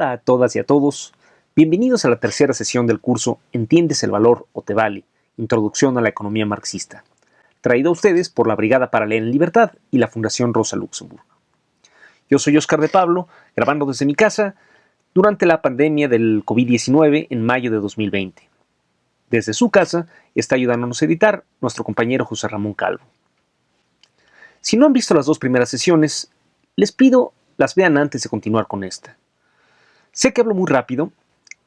Hola a todas y a todos, bienvenidos a la tercera sesión del curso ¿Entiendes el valor o te vale? Introducción a la economía marxista, traído a ustedes por la Brigada Paralela en Libertad y la Fundación Rosa Luxemburg. Yo soy Óscar de Pablo, grabando desde mi casa durante la pandemia del COVID-19 en mayo de 2020. Desde su casa está ayudándonos a editar nuestro compañero José Ramón Calvo. Si no han visto las dos primeras sesiones, les pido las vean antes de continuar con esta. Sé que hablo muy rápido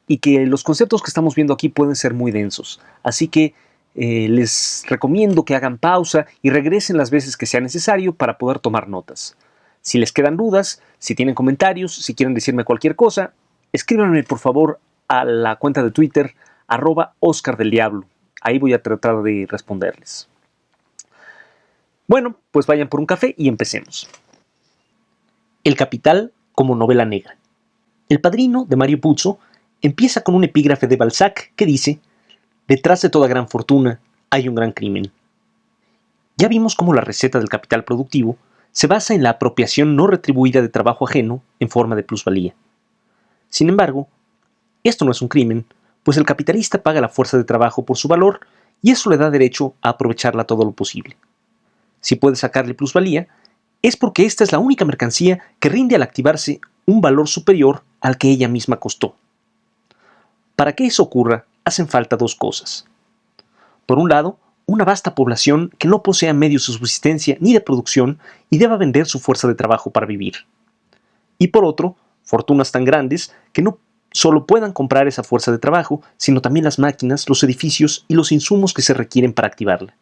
y que los conceptos que estamos viendo aquí pueden ser muy densos, así que les recomiendo que hagan pausa y regresen las veces que sea necesario para poder tomar notas. Si les quedan dudas, si tienen comentarios, si quieren decirme cualquier cosa, escríbanme por favor a la cuenta de Twitter @OscarDelDiablo. Ahí voy a tratar de responderles. Bueno, pues vayan por un café y empecemos. El Capital como novela negra. El Padrino, de Mario Puzo, empieza con un epígrafe de Balzac que dice: detrás de toda gran fortuna hay un gran crimen. Ya vimos cómo la receta del capital productivo se basa en la apropiación no retribuida de trabajo ajeno en forma de plusvalía. Sin embargo, esto no es un crimen, pues el capitalista paga la fuerza de trabajo por su valor y eso le da derecho a aprovecharla todo lo posible. Si puede sacarle plusvalía, es porque esta es la única mercancía que rinde al activarse un valor superior al que ella misma costó. Para que eso ocurra, hacen falta dos cosas. Por un lado, una vasta población que no posea medios de subsistencia ni de producción y deba vender su fuerza de trabajo para vivir. Y por otro, fortunas tan grandes que no solo puedan comprar esa fuerza de trabajo, sino también las máquinas, los edificios y los insumos que se requieren para activarla.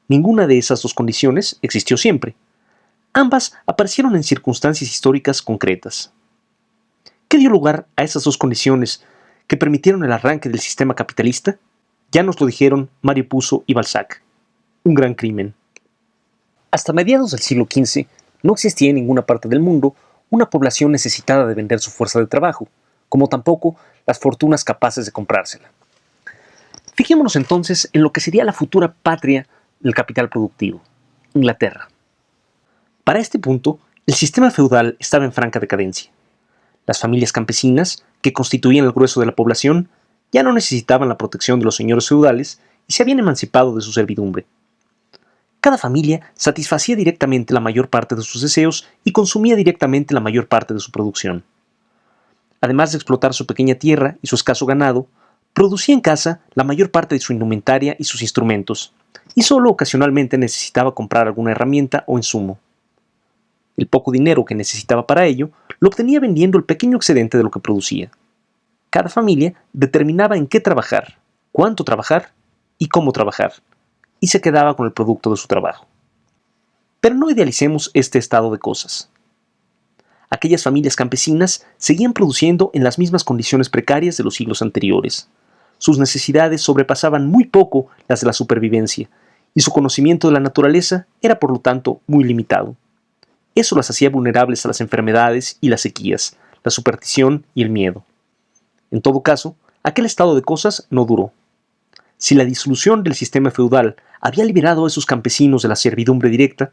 Ninguna de esas dos condiciones existió siempre. Ambas aparecieron en circunstancias históricas concretas. ¿Qué dio lugar a esas dos condiciones que permitieron el arranque del sistema capitalista? Ya nos lo dijeron Mario Puzo y Balzac. Un gran crimen. Hasta mediados del siglo XV no existía en ninguna parte del mundo una población necesitada de vender su fuerza de trabajo, como tampoco las fortunas capaces de comprársela. Fijémonos entonces en lo que sería la futura patria del capital productivo, Inglaterra. Para este punto, el sistema feudal estaba en franca decadencia. Las familias campesinas, que constituían el grueso de la población, ya no necesitaban la protección de los señores feudales y se habían emancipado de su servidumbre. Cada familia satisfacía directamente la mayor parte de sus deseos y consumía directamente la mayor parte de su producción. Además de explotar su pequeña tierra y su escaso ganado, producía en casa la mayor parte de su indumentaria y sus instrumentos, y solo ocasionalmente necesitaba comprar alguna herramienta o insumo. El poco dinero que necesitaba para ello lo obtenía vendiendo el pequeño excedente de lo que producía. Cada familia determinaba en qué trabajar, cuánto trabajar y cómo trabajar, y se quedaba con el producto de su trabajo. Pero no idealicemos este estado de cosas. Aquellas familias campesinas seguían produciendo en las mismas condiciones precarias de los siglos anteriores. Sus necesidades sobrepasaban muy poco las de la supervivencia, y su conocimiento de la naturaleza era por lo tanto muy limitado. Eso las hacía vulnerables a las enfermedades y las sequías, la superstición y el miedo. En todo caso, aquel estado de cosas no duró. Si la disolución del sistema feudal había liberado a esos campesinos de la servidumbre directa,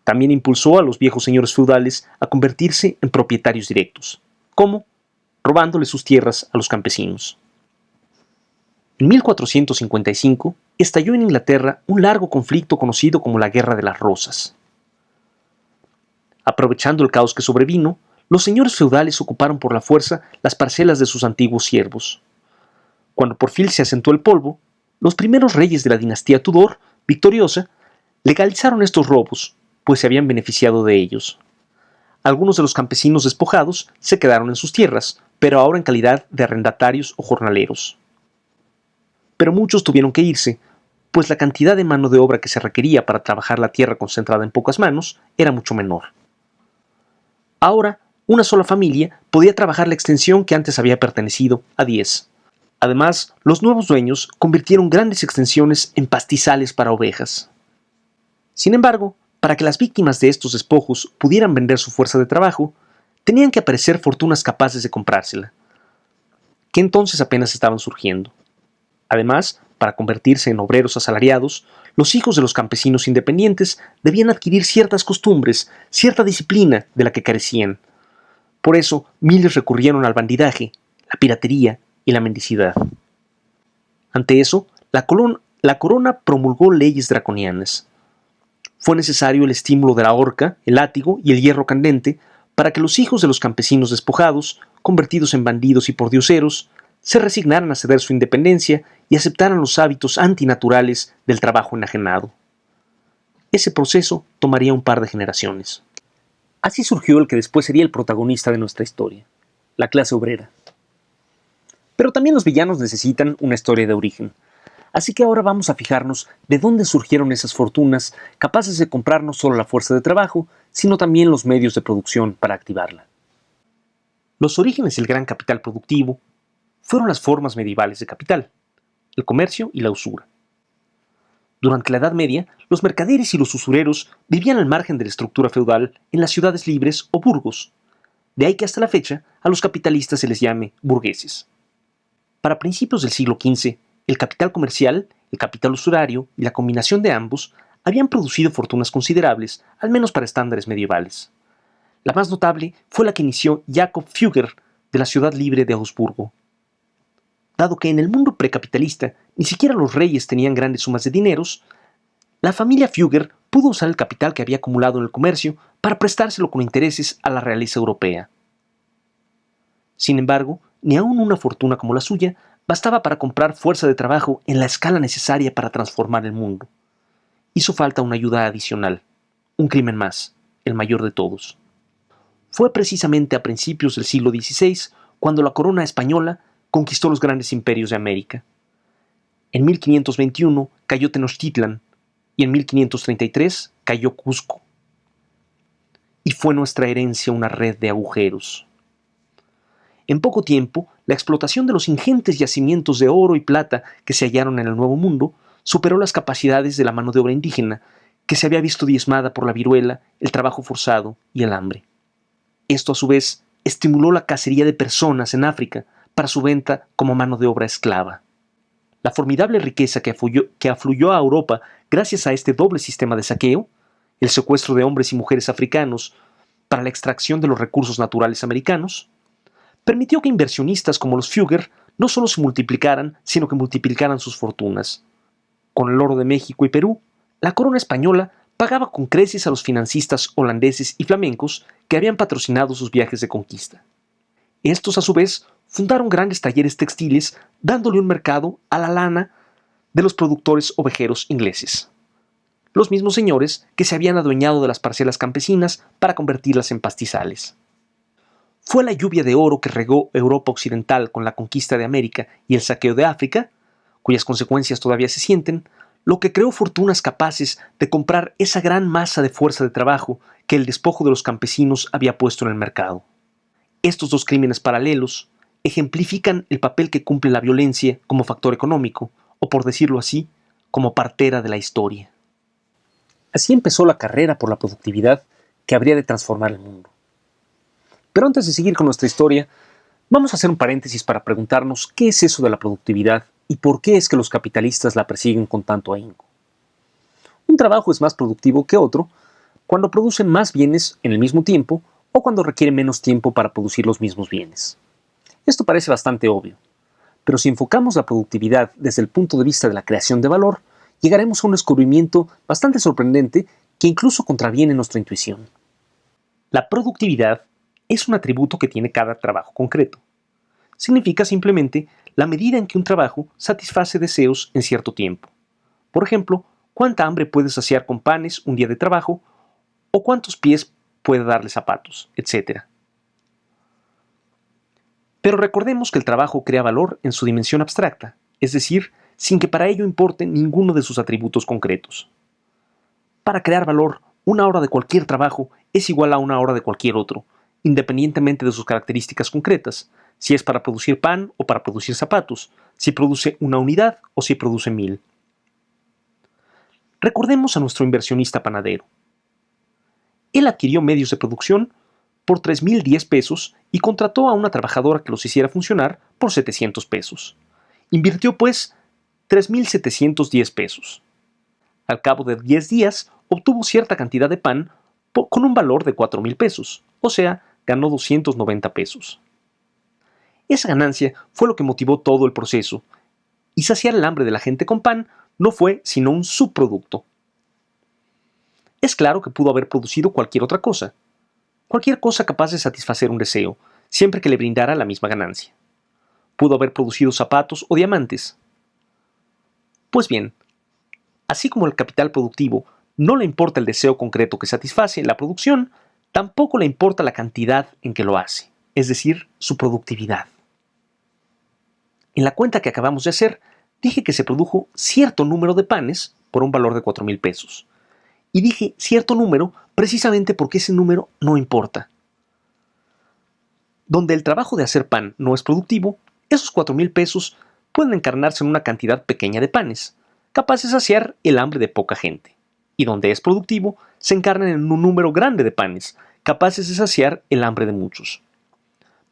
también impulsó a los viejos señores feudales a convertirse en propietarios directos. ¿Cómo? Robándoles sus tierras a los campesinos. En 1455 estalló en Inglaterra un largo conflicto conocido como la Guerra de las Rosas. Aprovechando el caos que sobrevino, los señores feudales ocuparon por la fuerza las parcelas de sus antiguos siervos. Cuando por fin se asentó el polvo, los primeros reyes de la dinastía Tudor, victoriosa, legalizaron estos robos, pues se habían beneficiado de ellos. Algunos de los campesinos despojados se quedaron en sus tierras, pero ahora en calidad de arrendatarios o jornaleros. Pero muchos tuvieron que irse, pues la cantidad de mano de obra que se requería para trabajar la tierra concentrada en pocas manos era mucho menor. Ahora, una sola familia podía trabajar la extensión que antes había pertenecido a 10. Además, los nuevos dueños convirtieron grandes extensiones en pastizales para ovejas. Sin embargo, para que las víctimas de estos despojos pudieran vender su fuerza de trabajo, tenían que aparecer fortunas capaces de comprársela, que entonces apenas estaban surgiendo. Además, para convertirse en obreros asalariados, los hijos de los campesinos independientes debían adquirir ciertas costumbres, cierta disciplina de la que carecían. Por eso, miles recurrieron al bandidaje, la piratería y la mendicidad. Ante eso, la corona promulgó leyes draconianas. Fue necesario el estímulo de la horca, el látigo y el hierro candente para que los hijos de los campesinos despojados, convertidos en bandidos y pordioseros, se resignaran a ceder su independencia y aceptaran los hábitos antinaturales del trabajo enajenado. Ese proceso tomaría un par de generaciones. Así surgió el que después sería el protagonista de nuestra historia, la clase obrera. Pero también los villanos necesitan una historia de origen. Así que ahora vamos a fijarnos de dónde surgieron esas fortunas capaces de comprar no solo la fuerza de trabajo, sino también los medios de producción para activarla. Los orígenes del gran capital productivo fueron las formas medievales de capital, el comercio y la usura. Durante la Edad Media, los mercaderes y los usureros vivían al margen de la estructura feudal en las ciudades libres o burgos. De ahí que hasta la fecha a los capitalistas se les llame burgueses. Para principios del siglo XV, el capital comercial, el capital usurario y la combinación de ambos habían producido fortunas considerables, al menos para estándares medievales. La más notable fue la que inició Jacob Fugger de la ciudad libre de Augsburgo. Dado que en el mundo precapitalista ni siquiera los reyes tenían grandes sumas de dineros, la familia Fugger pudo usar el capital que había acumulado en el comercio para prestárselo con intereses a la realeza europea. Sin embargo, ni aun una fortuna como la suya bastaba para comprar fuerza de trabajo en la escala necesaria para transformar el mundo. Hizo falta una ayuda adicional, un crimen más, el mayor de todos. Fue precisamente a principios del siglo XVI cuando la corona española conquistó los grandes imperios de América. En 1521 cayó Tenochtitlan y en 1533 cayó Cusco. Y fue nuestra herencia una red de agujeros. En poco tiempo, la explotación de los ingentes yacimientos de oro y plata que se hallaron en el Nuevo Mundo superó las capacidades de la mano de obra indígena, que se había visto diezmada por la viruela, el trabajo forzado y el hambre. Esto, a su vez, estimuló la cacería de personas en África para su venta como mano de obra esclava. La formidable riqueza que afluyó a Europa gracias a este doble sistema de saqueo, el secuestro de hombres y mujeres africanos para la extracción de los recursos naturales americanos, permitió que inversionistas como los Fugger no solo se multiplicaran, sino que multiplicaran sus fortunas. Con el oro de México y Perú, la corona española pagaba con creces a los financistas holandeses y flamencos que habían patrocinado sus viajes de conquista. Estos, a su vez, fundaron grandes talleres textiles, dándole un mercado a la lana de los productores ovejeros ingleses. Los mismos señores que se habían adueñado de las parcelas campesinas para convertirlas en pastizales. Fue la lluvia de oro que regó Europa occidental con la conquista de América y el saqueo de África, cuyas consecuencias todavía se sienten, lo que creó fortunas capaces de comprar esa gran masa de fuerza de trabajo que el despojo de los campesinos había puesto en el mercado. Estos dos crímenes paralelos ejemplifican el papel que cumple la violencia como factor económico, o por decirlo así, como partera de la historia. Así empezó la carrera por la productividad que habría de transformar el mundo. Pero antes de seguir con nuestra historia, vamos a hacer un paréntesis para preguntarnos qué es eso de la productividad y por qué es que los capitalistas la persiguen con tanto ahínco. Un trabajo es más productivo que otro cuando produce más bienes en el mismo tiempo o cuando requiere menos tiempo para producir los mismos bienes. Esto parece bastante obvio, pero si enfocamos la productividad desde el punto de vista de la creación de valor, llegaremos a un descubrimiento bastante sorprendente que incluso contraviene nuestra intuición. La productividad es un atributo que tiene cada trabajo concreto. Significa simplemente la medida en que un trabajo satisface deseos en cierto tiempo. Por ejemplo, cuánta hambre puede saciar con panes un día de trabajo o cuántos pies puede darle zapatos, etc. Pero recordemos que el trabajo crea valor en su dimensión abstracta, es decir, sin que para ello importe ninguno de sus atributos concretos. Para crear valor, una hora de cualquier trabajo es igual a una hora de cualquier otro, independientemente de sus características concretas, si es para producir pan o para producir zapatos, si produce una unidad o si produce 1000. Recordemos a nuestro inversionista panadero. Él adquirió medios de producción por 3,010 pesos y contrató a una trabajadora que los hiciera funcionar por 700 pesos. Invirtió, pues, 3,710 pesos. Al cabo de 10 días, obtuvo cierta cantidad de pan con un valor de 4,000 pesos, o sea, ganó 290 pesos. Esa ganancia fue lo que motivó todo el proceso, y saciar el hambre de la gente con pan no fue sino un subproducto. Es claro que pudo haber producido cualquier otra cosa, cualquier cosa capaz de satisfacer un deseo, siempre que le brindara la misma ganancia. Pudo haber producido zapatos o diamantes. Pues bien, así como el capital productivo no le importa el deseo concreto que satisface la producción, tampoco le importa la cantidad en que lo hace, es decir, su productividad. En la cuenta que acabamos de hacer, dije que se produjo cierto número de panes por un valor de 4,000 pesos. Y dije cierto número precisamente porque ese número no importa. Donde el trabajo de hacer pan no es productivo, esos 4,000 pesos pueden encarnarse en una cantidad pequeña de panes, capaces de saciar el hambre de poca gente. Y donde es productivo, se encarnan en un número grande de panes, capaces de saciar el hambre de muchos.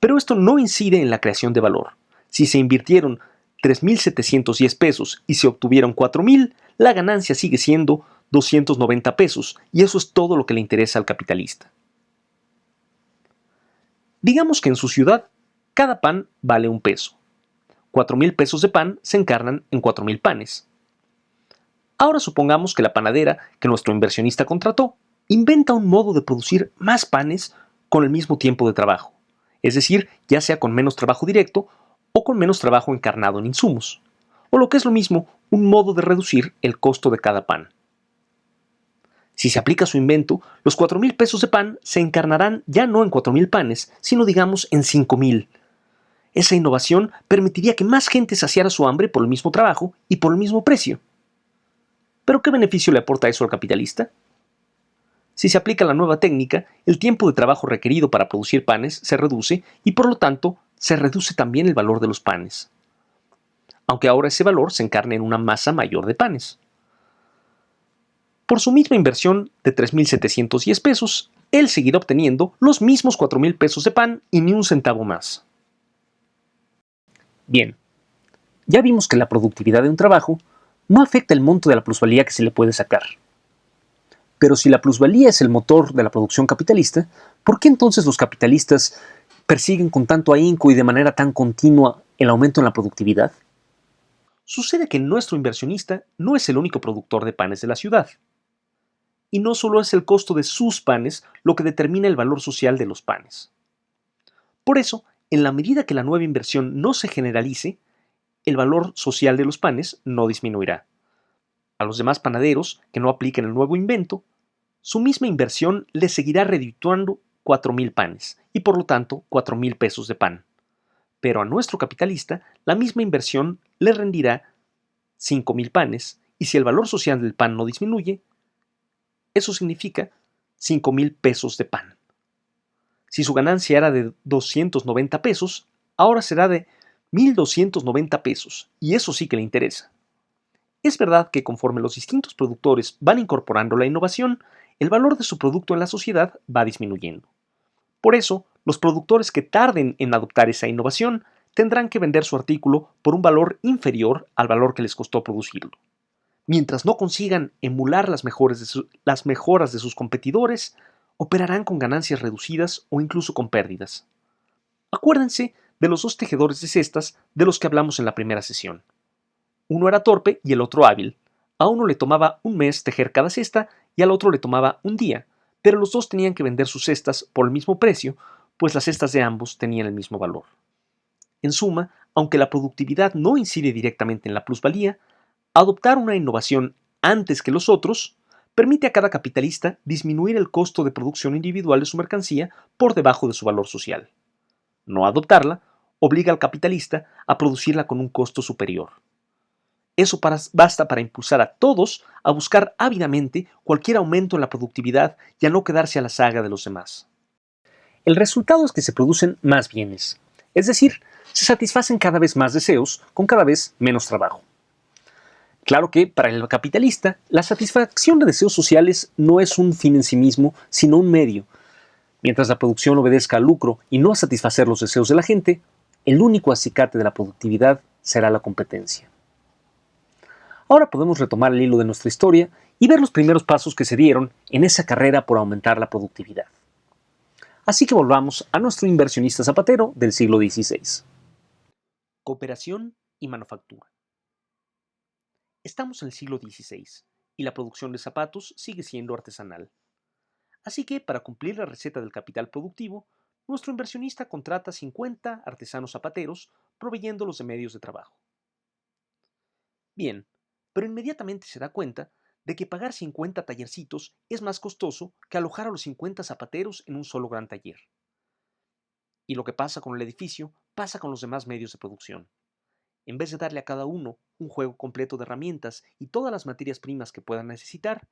Pero esto no incide en la creación de valor. Si se invirtieron 3,710 pesos y se obtuvieron 4,000, la ganancia sigue siendo 290 pesos, y eso es todo lo que le interesa al capitalista. Digamos que en su ciudad, cada pan vale 1 peso. 4,000 pesos de pan se encarnan en 4,000 panes. Ahora supongamos que la panadera que nuestro inversionista contrató inventa un modo de producir más panes con el mismo tiempo de trabajo, es decir, ya sea con menos trabajo directo o con menos trabajo encarnado en insumos, o lo que es lo mismo, un modo de reducir el costo de cada pan. Si se aplica su invento, los 4,000 pesos de pan se encarnarán ya no en 4,000 panes, sino digamos en 5,000. Esa innovación permitiría que más gente saciara su hambre por el mismo trabajo y por el mismo precio. ¿Pero qué beneficio le aporta eso al capitalista? Si se aplica la nueva técnica, el tiempo de trabajo requerido para producir panes se reduce y por lo tanto se reduce también el valor de los panes, aunque ahora ese valor se encarne en una masa mayor de panes. Por su misma inversión de 3,710 pesos, él seguirá obteniendo los mismos 4,000 pesos de pan y ni un centavo más. Bien, ya vimos que la productividad de un trabajo no afecta el monto de la plusvalía que se le puede sacar. Pero si la plusvalía es el motor de la producción capitalista, ¿por qué entonces los capitalistas persiguen con tanto ahínco y de manera tan continua el aumento en la productividad? Sucede que nuestro inversionista no es el único productor de panes de la ciudad. Y no solo es el costo de sus panes lo que determina el valor social de los panes. Por eso, en la medida que la nueva inversión no se generalice, el valor social de los panes no disminuirá. A los demás panaderos que no apliquen el nuevo invento, su misma inversión les seguirá redituando 4,000 panes y por lo tanto 4,000 pesos de pan. Pero a nuestro capitalista la misma inversión le rendirá 5,000 panes y si el valor social del pan no disminuye, eso significa 5,000 pesos de pan. Si su ganancia era de 290 pesos, ahora será de 1,290 pesos y eso sí que le interesa. Es verdad que conforme los distintos productores van incorporando la innovación, el valor de su producto en la sociedad va disminuyendo. Por eso, los productores que tarden en adoptar esa innovación tendrán que vender su artículo por un valor inferior al valor que les costó producirlo. Mientras no consigan emular las mejoras de sus competidores, operarán con ganancias reducidas o incluso con pérdidas. Acuérdense de los dos tejedores de cestas de los que hablamos en la primera sesión. Uno era torpe y el otro hábil. A uno le tomaba un mes tejer cada cesta y al otro le tomaba un día, pero los dos tenían que vender sus cestas por el mismo precio, pues las cestas de ambos tenían el mismo valor. En suma, aunque la productividad no incide directamente en la plusvalía, adoptar una innovación antes que los otros permite a cada capitalista disminuir el costo de producción individual de su mercancía por debajo de su valor social. No adoptarla obliga al capitalista a producirla con un costo superior. Eso basta para impulsar a todos a buscar ávidamente cualquier aumento en la productividad y a no quedarse a la saga de los demás. El resultado es que se producen más bienes, es decir, se satisfacen cada vez más deseos con cada vez menos trabajo. Claro que, para el capitalista, la satisfacción de deseos sociales no es un fin en sí mismo, sino un medio. Mientras la producción obedezca al lucro y no a satisfacer los deseos de la gente, el único acicate de la productividad será la competencia. Ahora podemos retomar el hilo de nuestra historia y ver los primeros pasos que se dieron en esa carrera por aumentar la productividad. Así que volvamos a nuestro inversionista zapatero del siglo XVI. Cooperación y manufactura. Estamos en el siglo XVI y la producción de zapatos sigue siendo artesanal. Así que, para cumplir la receta del capital productivo, nuestro inversionista contrata 50 artesanos zapateros proveyéndolos de medios de trabajo. Bien, pero inmediatamente se da cuenta de que pagar 50 tallercitos es más costoso que alojar a los 50 zapateros en un solo gran taller. Y lo que pasa con el edificio pasa con los demás medios de producción. En vez de darle a cada uno un juego completo de herramientas y todas las materias primas que puedan necesitar,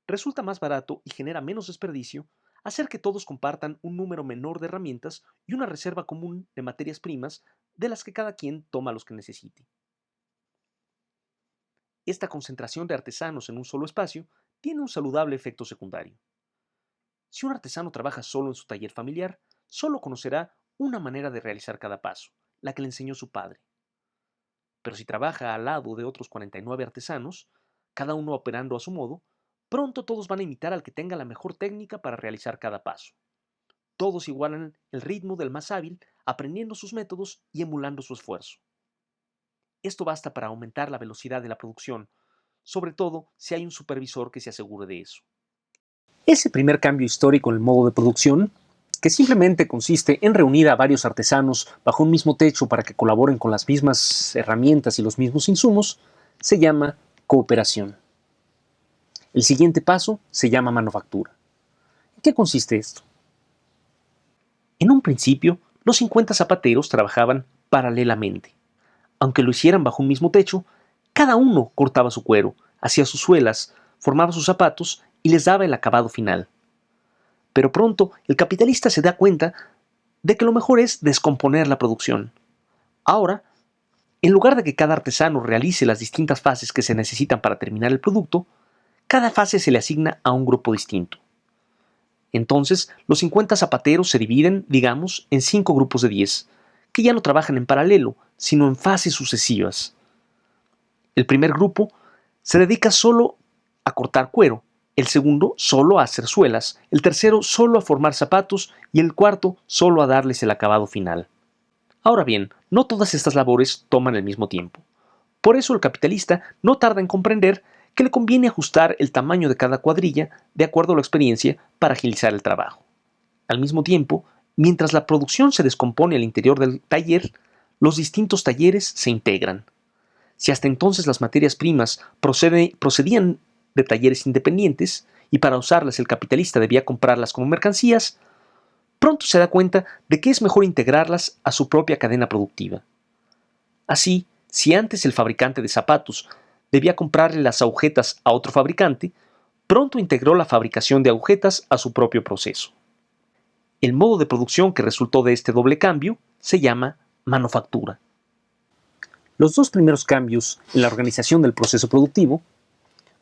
resulta más barato y genera menos desperdicio hacer que todos compartan un número menor de herramientas y una reserva común de materias primas de las que cada quien toma los que necesite. Esta concentración de artesanos en un solo espacio tiene un saludable efecto secundario. Si un artesano trabaja solo en su taller familiar, solo conocerá una manera de realizar cada paso, la que le enseñó su padre. Pero si trabaja al lado de otros 49 artesanos, cada uno operando a su modo, pronto todos van a imitar al que tenga la mejor técnica para realizar cada paso. Todos igualan el ritmo del más hábil, aprendiendo sus métodos y emulando su esfuerzo. Esto basta para aumentar la velocidad de la producción, sobre todo si hay un supervisor que se asegure de eso. Ese primer cambio histórico en el modo de producción, que simplemente consiste en reunir a varios artesanos bajo un mismo techo para que colaboren con las mismas herramientas y los mismos insumos, se llama cooperación. El siguiente paso se llama manufactura. ¿En qué consiste esto? En un principio, los 50 zapateros trabajaban paralelamente. Aunque lo hicieran bajo un mismo techo, cada uno cortaba su cuero, hacía sus suelas, formaba sus zapatos y les daba el acabado final. Pero pronto el capitalista se da cuenta de que lo mejor es descomponer la producción. Ahora, en lugar de que cada artesano realice las distintas fases que se necesitan para terminar el producto, cada fase se le asigna a un grupo distinto. Entonces, los 50 zapateros se dividen, digamos, en 5 grupos de 10, que ya no trabajan en paralelo, sino en fases sucesivas. El primer grupo se dedica solo a cortar cuero, el segundo solo a hacer suelas, el tercero solo a formar zapatos y el cuarto solo a darles el acabado final. Ahora bien, no todas estas labores toman el mismo tiempo. Por eso el capitalista no tarda en comprender que le conviene ajustar el tamaño de cada cuadrilla de acuerdo a la experiencia para agilizar el trabajo. Al mismo tiempo, mientras la producción se descompone al interior del taller, los distintos talleres se integran. Si hasta entonces las materias primas procedían de talleres independientes y para usarlas el capitalista debía comprarlas como mercancías, pronto se da cuenta de que es mejor integrarlas a su propia cadena productiva. Así, si antes el fabricante de zapatos debía comprarle las agujetas a otro fabricante, pronto integró la fabricación de agujetas a su propio proceso. El modo de producción que resultó de este doble cambio se llama manufactura. Los dos primeros cambios en la organización del proceso productivo,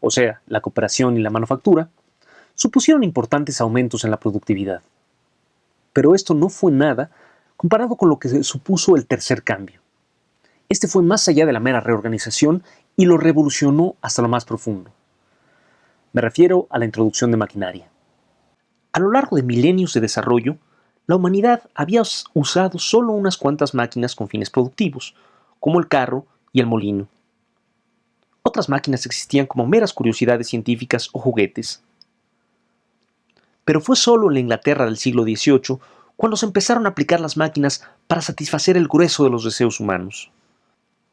o sea, la cooperación y la manufactura, supusieron importantes aumentos en la productividad. Pero esto no fue nada comparado con lo que supuso el tercer cambio. Este fue más allá de la mera reorganización y lo revolucionó hasta lo más profundo. Me refiero a la introducción de maquinaria. A lo largo de milenios de desarrollo, la humanidad había usado solo unas cuantas máquinas con fines productivos, como el carro y el molino. Otras máquinas existían como meras curiosidades científicas o juguetes. Pero fue solo en la Inglaterra del siglo XVIII cuando se empezaron a aplicar las máquinas para satisfacer el grueso de los deseos humanos.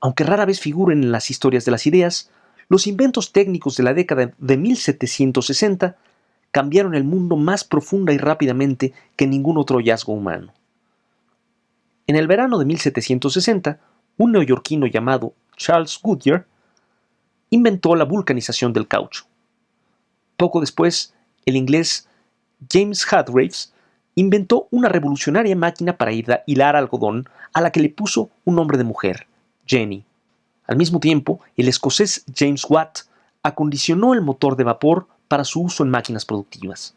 Aunque rara vez figuren en las historias de las ideas, los inventos técnicos de la década de 1760 cambiaron el mundo más profunda y rápidamente que ningún otro hallazgo humano. En el verano de 1760, un neoyorquino llamado Charles Goodyear inventó la vulcanización del caucho. Poco después, el inglés James Hargreaves inventó una revolucionaria máquina para hilar algodón a la que le puso un nombre de mujer, Jenny. Al mismo tiempo, el escocés James Watt acondicionó el motor de vapor para su uso en máquinas productivas.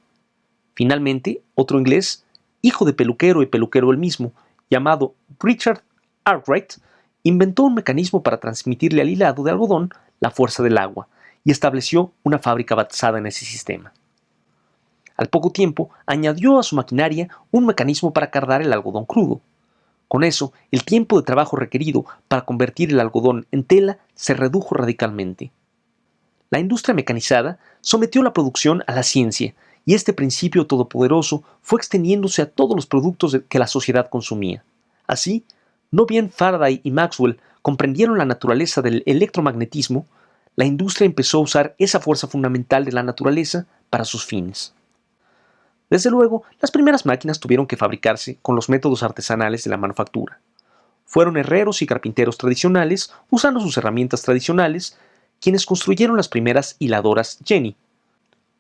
Finalmente, otro inglés, hijo de peluquero y peluquero él mismo, llamado Richard Arkwright, inventó un mecanismo para transmitirle al hilado de algodón la fuerza del agua y estableció una fábrica basada en ese sistema. Al poco tiempo, añadió a su maquinaria un mecanismo para cardar el algodón crudo. Con eso, el tiempo de trabajo requerido para convertir el algodón en tela se redujo radicalmente. La industria mecanizada sometió la producción a la ciencia, y este principio todopoderoso fue extendiéndose a todos los productos que la sociedad consumía. Así, no bien Faraday y Maxwell comprendieron la naturaleza del electromagnetismo, la industria empezó a usar esa fuerza fundamental de la naturaleza para sus fines. Desde luego, las primeras máquinas tuvieron que fabricarse con los métodos artesanales de la manufactura. Fueron herreros y carpinteros tradicionales, usando sus herramientas tradicionales, quienes construyeron las primeras hiladoras Jenny.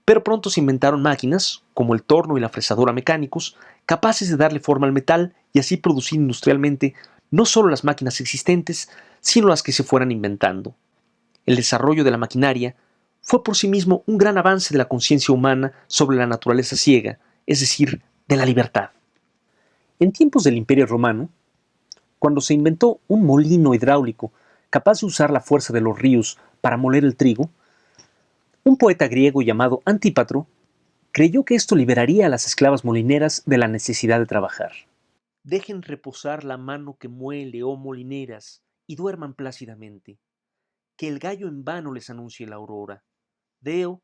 Pero pronto se inventaron máquinas, como el torno y la fresadora mecánicos, capaces de darle forma al metal y así producir industrialmente no solo las máquinas existentes, sino las que se fueran inventando. El desarrollo de la maquinaria fue por sí mismo un gran avance de la conciencia humana sobre la naturaleza ciega, es decir, de la libertad. En tiempos del Imperio Romano, cuando se inventó un molino hidráulico capaz de usar la fuerza de los ríos para moler el trigo, un poeta griego llamado Antípatro creyó que esto liberaría a las esclavas molineras de la necesidad de trabajar. Dejen reposar la mano que muele, oh molineras, y duerman plácidamente. Que el gallo en vano les anuncie la aurora. Deo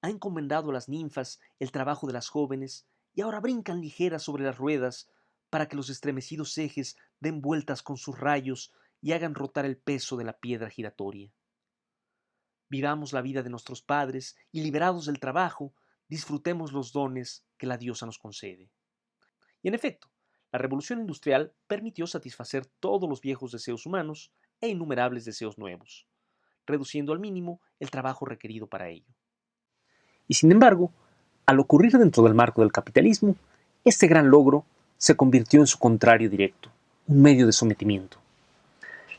ha encomendado a las ninfas el trabajo de las jóvenes y ahora brincan ligeras sobre las ruedas para que los estremecidos ejes den vueltas con sus rayos y hagan rotar el peso de la piedra giratoria. Vivamos la vida de nuestros padres y, liberados del trabajo, disfrutemos los dones que la diosa nos concede. Y en efecto, la revolución industrial permitió satisfacer todos los viejos deseos humanos e innumerables deseos nuevos, reduciendo al mínimo el trabajo requerido para ello. Y sin embargo, al ocurrir dentro del marco del capitalismo, este gran logro se convirtió en su contrario directo, un medio de sometimiento.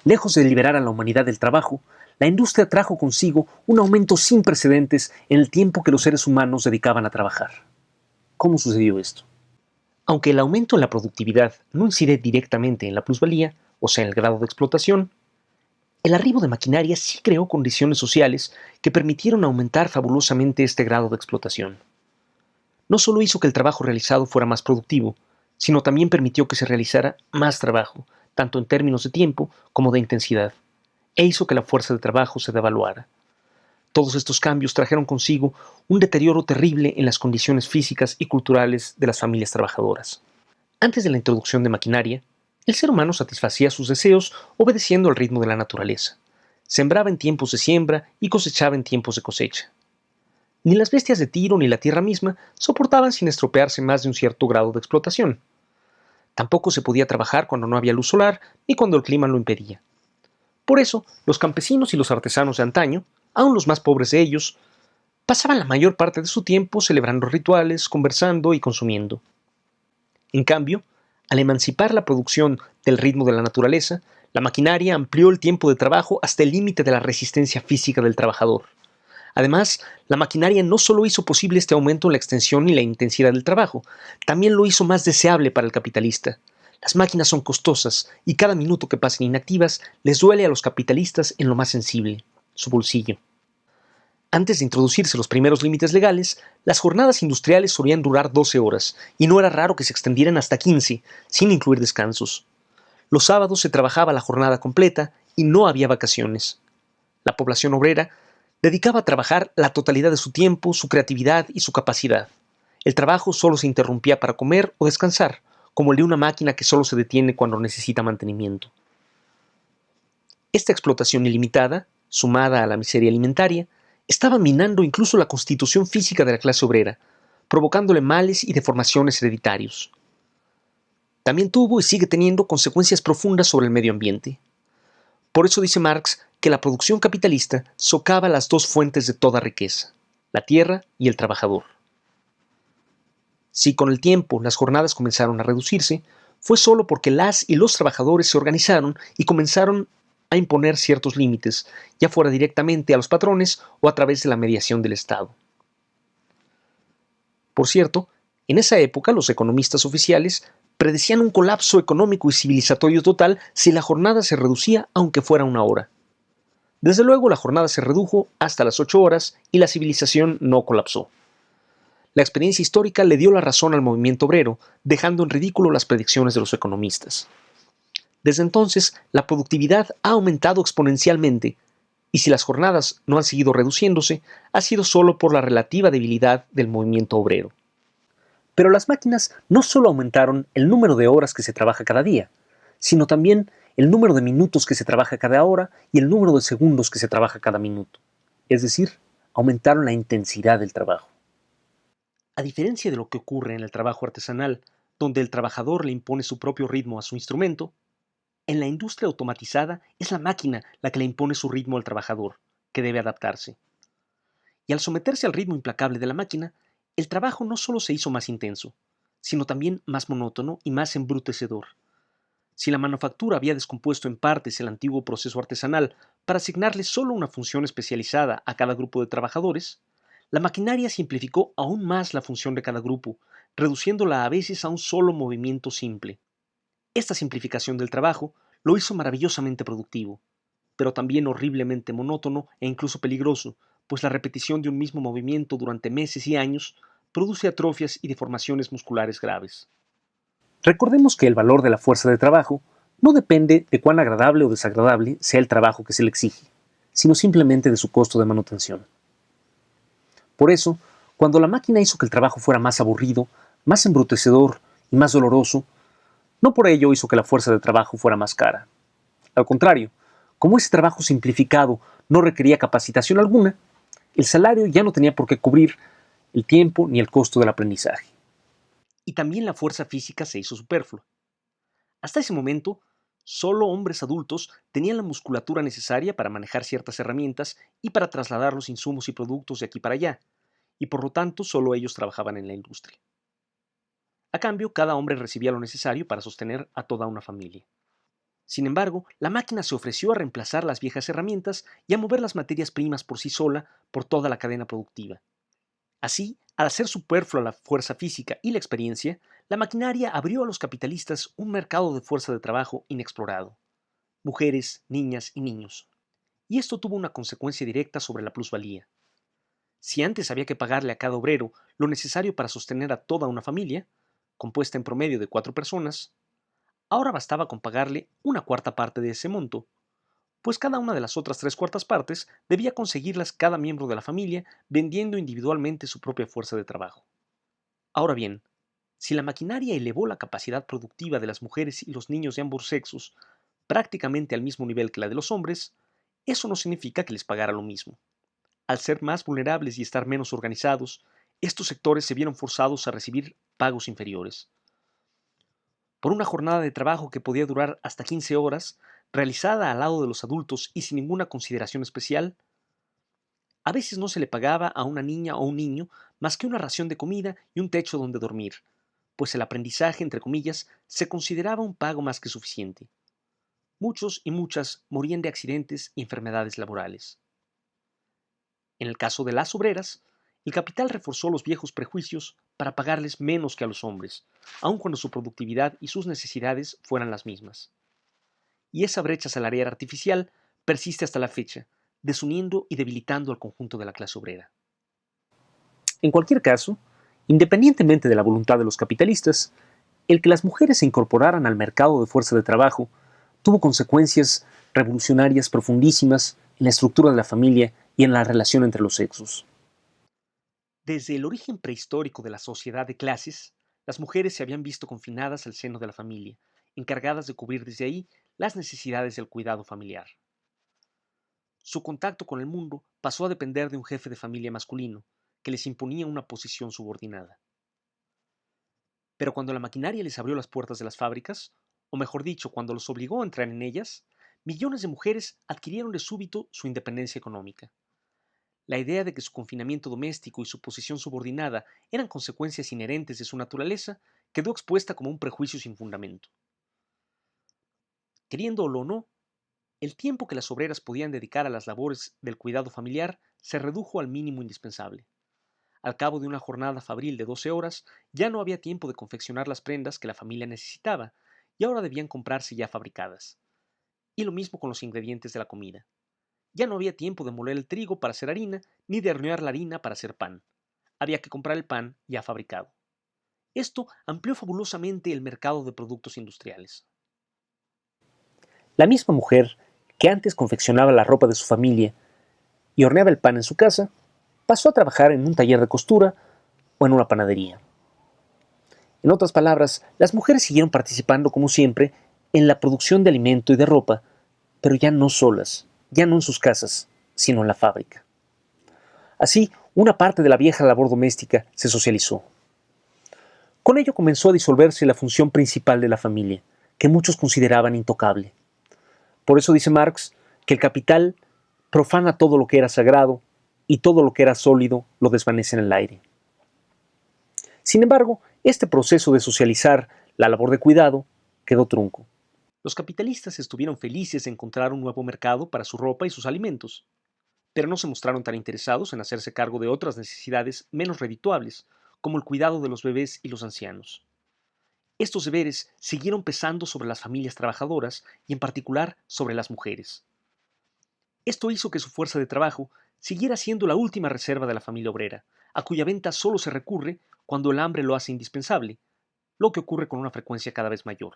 Lejos de liberar a la humanidad del trabajo, la industria trajo consigo un aumento sin precedentes en el tiempo que los seres humanos dedicaban a trabajar. ¿Cómo sucedió esto? Aunque el aumento en la productividad no incide directamente en la plusvalía, o sea, en el grado de explotación, el arribo de maquinaria sí creó condiciones sociales que permitieron aumentar fabulosamente este grado de explotación. No solo hizo que el trabajo realizado fuera más productivo, sino también permitió que se realizara más trabajo, tanto en términos de tiempo como de intensidad, e hizo que la fuerza de trabajo se devaluara. Todos estos cambios trajeron consigo un deterioro terrible en las condiciones físicas y culturales de las familias trabajadoras. Antes de la introducción de maquinaria, el ser humano satisfacía sus deseos obedeciendo al ritmo de la naturaleza. Sembraba en tiempos de siembra y cosechaba en tiempos de cosecha. Ni las bestias de tiro ni la tierra misma soportaban sin estropearse más de un cierto grado de explotación. Tampoco se podía trabajar cuando no había luz solar ni cuando el clima lo impedía. Por eso, los campesinos y los artesanos de antaño, aun los más pobres de ellos, pasaban la mayor parte de su tiempo celebrando rituales, conversando y consumiendo. En cambio, al emancipar la producción del ritmo de la naturaleza, la maquinaria amplió el tiempo de trabajo hasta el límite de la resistencia física del trabajador. Además, la maquinaria no solo hizo posible este aumento en la extensión y la intensidad del trabajo, también lo hizo más deseable para el capitalista. Las máquinas son costosas y cada minuto que pasen inactivas les duele a los capitalistas en lo más sensible, su bolsillo. Antes de introducirse los primeros límites legales, las jornadas industriales solían durar 12 horas, y no era raro que se extendieran hasta 15, sin incluir descansos. Los sábados se trabajaba la jornada completa y no había vacaciones. La población obrera dedicaba a trabajar la totalidad de su tiempo, su creatividad y su capacidad. El trabajo solo se interrumpía para comer o descansar, como el de una máquina que solo se detiene cuando necesita mantenimiento. Esta explotación ilimitada, sumada a la miseria alimentaria, estaba minando incluso la constitución física de la clase obrera, provocándole males y deformaciones hereditarios. También tuvo y sigue teniendo consecuencias profundas sobre el medio ambiente. Por eso dice Marx que la producción capitalista socava las dos fuentes de toda riqueza, la tierra y el trabajador. Si con el tiempo las jornadas comenzaron a reducirse, fue solo porque las y los trabajadores se organizaron y comenzaron a imponer ciertos límites, ya fuera directamente a los patrones o a través de la mediación del Estado. Por cierto, en esa época los economistas oficiales predecían un colapso económico y civilizatorio total si la jornada se reducía aunque fuera una hora. Desde luego la jornada se redujo hasta las 8 horas y la civilización no colapsó. La experiencia histórica le dio la razón al movimiento obrero, dejando en ridículo las predicciones de los economistas. Desde entonces, la productividad ha aumentado exponencialmente, y si las jornadas no han seguido reduciéndose, ha sido solo por la relativa debilidad del movimiento obrero. Pero las máquinas no solo aumentaron el número de horas que se trabaja cada día, sino también el número de minutos que se trabaja cada hora y el número de segundos que se trabaja cada minuto. Es decir, aumentaron la intensidad del trabajo. A diferencia de lo que ocurre en el trabajo artesanal, donde el trabajador le impone su propio ritmo a su instrumento, en la industria automatizada es la máquina la que le impone su ritmo al trabajador, que debe adaptarse. Y al someterse al ritmo implacable de la máquina, el trabajo no solo se hizo más intenso, sino también más monótono y más embrutecedor. Si la manufactura había descompuesto en partes el antiguo proceso artesanal para asignarle solo una función especializada a cada grupo de trabajadores, la maquinaria simplificó aún más la función de cada grupo, reduciéndola a veces a un solo movimiento simple. Esta simplificación del trabajo lo hizo maravillosamente productivo, pero también horriblemente monótono e incluso peligroso, pues la repetición de un mismo movimiento durante meses y años produce atrofias y deformaciones musculares graves. Recordemos que el valor de la fuerza de trabajo no depende de cuán agradable o desagradable sea el trabajo que se le exige, sino simplemente de su costo de manutención. Por eso, cuando la máquina hizo que el trabajo fuera más aburrido, más embrutecedor y más doloroso, no por ello hizo que la fuerza de trabajo fuera más cara. Al contrario, como ese trabajo simplificado no requería capacitación alguna, el salario ya no tenía por qué cubrir el tiempo ni el costo del aprendizaje. Y también la fuerza física se hizo superflua. Hasta ese momento, solo hombres adultos tenían la musculatura necesaria para manejar ciertas herramientas y para trasladar los insumos y productos de aquí para allá, y por lo tanto solo ellos trabajaban en la industria. A cambio, cada hombre recibía lo necesario para sostener a toda una familia. Sin embargo, la máquina se ofreció a reemplazar las viejas herramientas y a mover las materias primas por sí sola por toda la cadena productiva. Así, al hacer superflua la fuerza física y la experiencia, la maquinaria abrió a los capitalistas un mercado de fuerza de trabajo inexplorado: mujeres, niñas y niños. Y esto tuvo una consecuencia directa sobre la plusvalía. Si antes había que pagarle a cada obrero lo necesario para sostener a toda una familia, compuesta en promedio de 4 personas, ahora bastaba con pagarle una cuarta parte de ese monto, pues cada una de las otras 3/4 partes debía conseguirlas cada miembro de la familia vendiendo individualmente su propia fuerza de trabajo. Ahora bien, si la maquinaria elevó la capacidad productiva de las mujeres y los niños de ambos sexos prácticamente al mismo nivel que la de los hombres, eso no significa que les pagara lo mismo. Al ser más vulnerables y estar menos organizados, estos sectores se vieron forzados a recibir pagos inferiores. Por una jornada de trabajo que podía durar hasta 15 horas, realizada al lado de los adultos y sin ninguna consideración especial, a veces no se le pagaba a una niña o un niño más que una ración de comida y un techo donde dormir, pues el aprendizaje, entre comillas, se consideraba un pago más que suficiente. Muchos y muchas morían de accidentes y enfermedades laborales. En el caso de las obreras, el capital reforzó los viejos prejuicios para pagarles menos que a los hombres, aun cuando su productividad y sus necesidades fueran las mismas. Y esa brecha salarial artificial persiste hasta la fecha, desuniendo y debilitando al conjunto de la clase obrera. En cualquier caso, independientemente de la voluntad de los capitalistas, el que las mujeres se incorporaran al mercado de fuerza de trabajo tuvo consecuencias revolucionarias profundísimas en la estructura de la familia y en la relación entre los sexos. Desde el origen prehistórico de la sociedad de clases, las mujeres se habían visto confinadas al seno de la familia, encargadas de cubrir desde ahí las necesidades del cuidado familiar. Su contacto con el mundo pasó a depender de un jefe de familia masculino, que les imponía una posición subordinada. Pero cuando la maquinaria les abrió las puertas de las fábricas, o mejor dicho, cuando los obligó a entrar en ellas, millones de mujeres adquirieron de súbito su independencia económica. La idea de que su confinamiento doméstico y su posición subordinada eran consecuencias inherentes de su naturaleza quedó expuesta como un prejuicio sin fundamento. Queriéndolo o no, el tiempo que las obreras podían dedicar a las labores del cuidado familiar se redujo al mínimo indispensable. Al cabo de una jornada fabril de 12 horas, ya no había tiempo de confeccionar las prendas que la familia necesitaba, y ahora debían comprarse ya fabricadas. Y lo mismo con los ingredientes de la comida. Ya no había tiempo de moler el trigo para hacer harina, ni de hornear la harina para hacer pan. había que comprar el pan ya fabricado. Esto amplió fabulosamente el mercado de productos industriales. La misma mujer que antes confeccionaba la ropa de su familia y horneaba el pan en su casa, pasó a trabajar en un taller de costura o en una panadería. En otras palabras, las mujeres siguieron participando como siempre en la producción de alimento y de ropa, pero ya no solas, ya no en sus casas, sino en la fábrica. Así, una parte de la vieja labor doméstica se socializó. Con ello comenzó a disolverse la función principal de la familia, que muchos consideraban intocable. Por eso dice Marx que el capital profana todo lo que era sagrado y todo lo que era sólido lo desvanece en el aire. Sin embargo, este proceso de socializar la labor de cuidado quedó trunco. Los capitalistas estuvieron felices de encontrar un nuevo mercado para su ropa y sus alimentos, pero no se mostraron tan interesados en hacerse cargo de otras necesidades menos redituables, como el cuidado de los bebés y los ancianos. Estos deberes siguieron pesando sobre las familias trabajadoras y en particular sobre las mujeres. Esto hizo que su fuerza de trabajo siguiera siendo la última reserva de la familia obrera, a cuya venta solo se recurre cuando el hambre lo hace indispensable, lo que ocurre con una frecuencia cada vez mayor.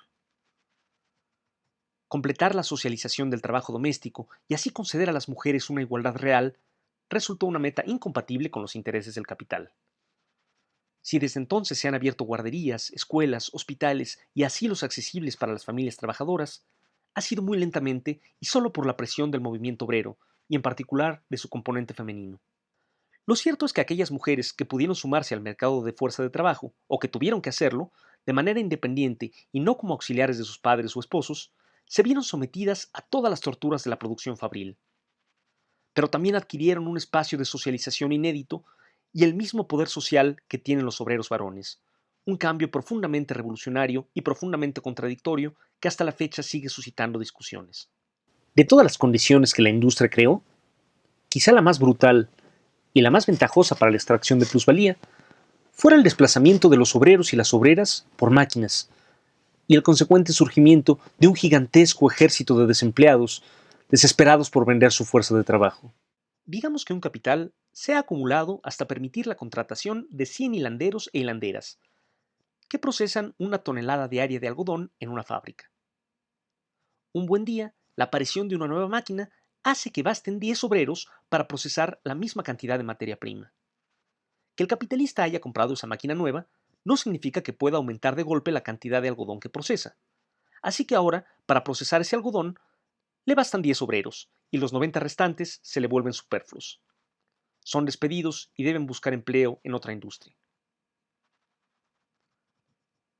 Completar la socialización del trabajo doméstico y así conceder a las mujeres una igualdad real resultó una meta incompatible con los intereses del capital. Si desde entonces se han abierto guarderías, escuelas, hospitales y asilos accesibles para las familias trabajadoras, ha sido muy lentamente y solo por la presión del movimiento obrero, y en particular de su componente femenino. Lo cierto es que aquellas mujeres que pudieron sumarse al mercado de fuerza de trabajo, o que tuvieron que hacerlo, de manera independiente y no como auxiliares de sus padres o esposos, se vieron sometidas a todas las torturas de la producción fabril. Pero también adquirieron un espacio de socialización inédito y el mismo poder social que tienen los obreros varones, un cambio profundamente revolucionario y profundamente contradictorio que hasta la fecha sigue suscitando discusiones. De todas las condiciones que la industria creó, quizá la más brutal y la más ventajosa para la extracción de plusvalía fuera el desplazamiento de los obreros y las obreras por máquinas y el consecuente surgimiento de un gigantesco ejército de desempleados desesperados por vender su fuerza de trabajo. Digamos que un capital se ha acumulado hasta permitir la contratación de 100 hilanderos e hilanderas, que procesan una tonelada diaria de algodón en una fábrica. Un buen día, la aparición de una nueva máquina hace que basten 10 obreros para procesar la misma cantidad de materia prima. Que el capitalista haya comprado esa máquina nueva no significa que pueda aumentar de golpe la cantidad de algodón que procesa. Así que ahora, para procesar ese algodón, le bastan 10 obreros y los 90 restantes se le vuelven superfluos. Son despedidos y deben buscar empleo en otra industria.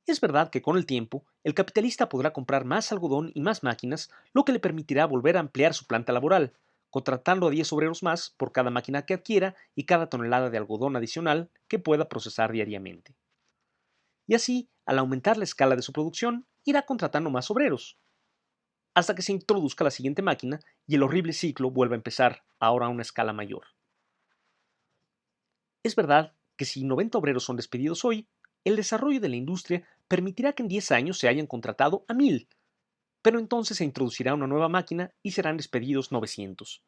Es verdad que con el tiempo, el capitalista podrá comprar más algodón y más máquinas, lo que le permitirá volver a ampliar su planta laboral, contratando a 10 obreros más por cada máquina que adquiera y cada tonelada de algodón adicional que pueda procesar diariamente. Y así, al aumentar la escala de su producción, irá contratando más obreros, hasta que se introduzca la siguiente máquina y el horrible ciclo vuelva a empezar, ahora a una escala mayor. Es verdad que si 90 obreros son despedidos hoy, el desarrollo de la industria permitirá que en 10 años se hayan contratado a 1000, pero entonces se introducirá una nueva máquina y serán despedidos 900.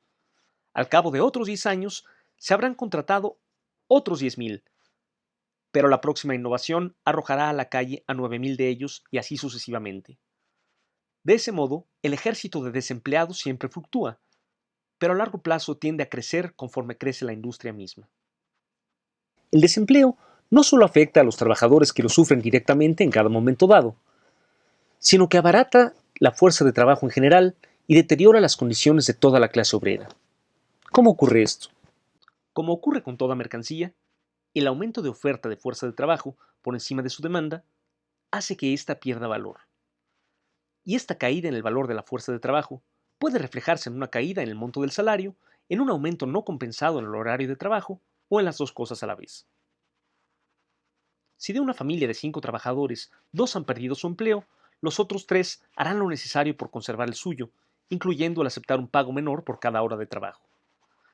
Al cabo de otros 10 años, se habrán contratado otros 10.000, pero la próxima innovación arrojará a la calle a 9000 de ellos y así sucesivamente. De ese modo, el ejército de desempleados siempre fluctúa, pero a largo plazo tiende a crecer conforme crece la industria misma. El desempleo no solo afecta a los trabajadores que lo sufren directamente en cada momento dado, sino que abarata la fuerza de trabajo en general y deteriora las condiciones de toda la clase obrera. ¿Cómo ocurre esto? Como ocurre con toda mercancía, el aumento de oferta de fuerza de trabajo por encima de su demanda hace que ésta pierda valor. Y esta caída en el valor de la fuerza de trabajo puede reflejarse en una caída en el monto del salario, en un aumento no compensado en el horario de trabajo o en las dos cosas a la vez. Si de una familia de 5 trabajadores, 2 han perdido su empleo, los otros 3 harán lo necesario por conservar el suyo, incluyendo el aceptar un pago menor por cada hora de trabajo.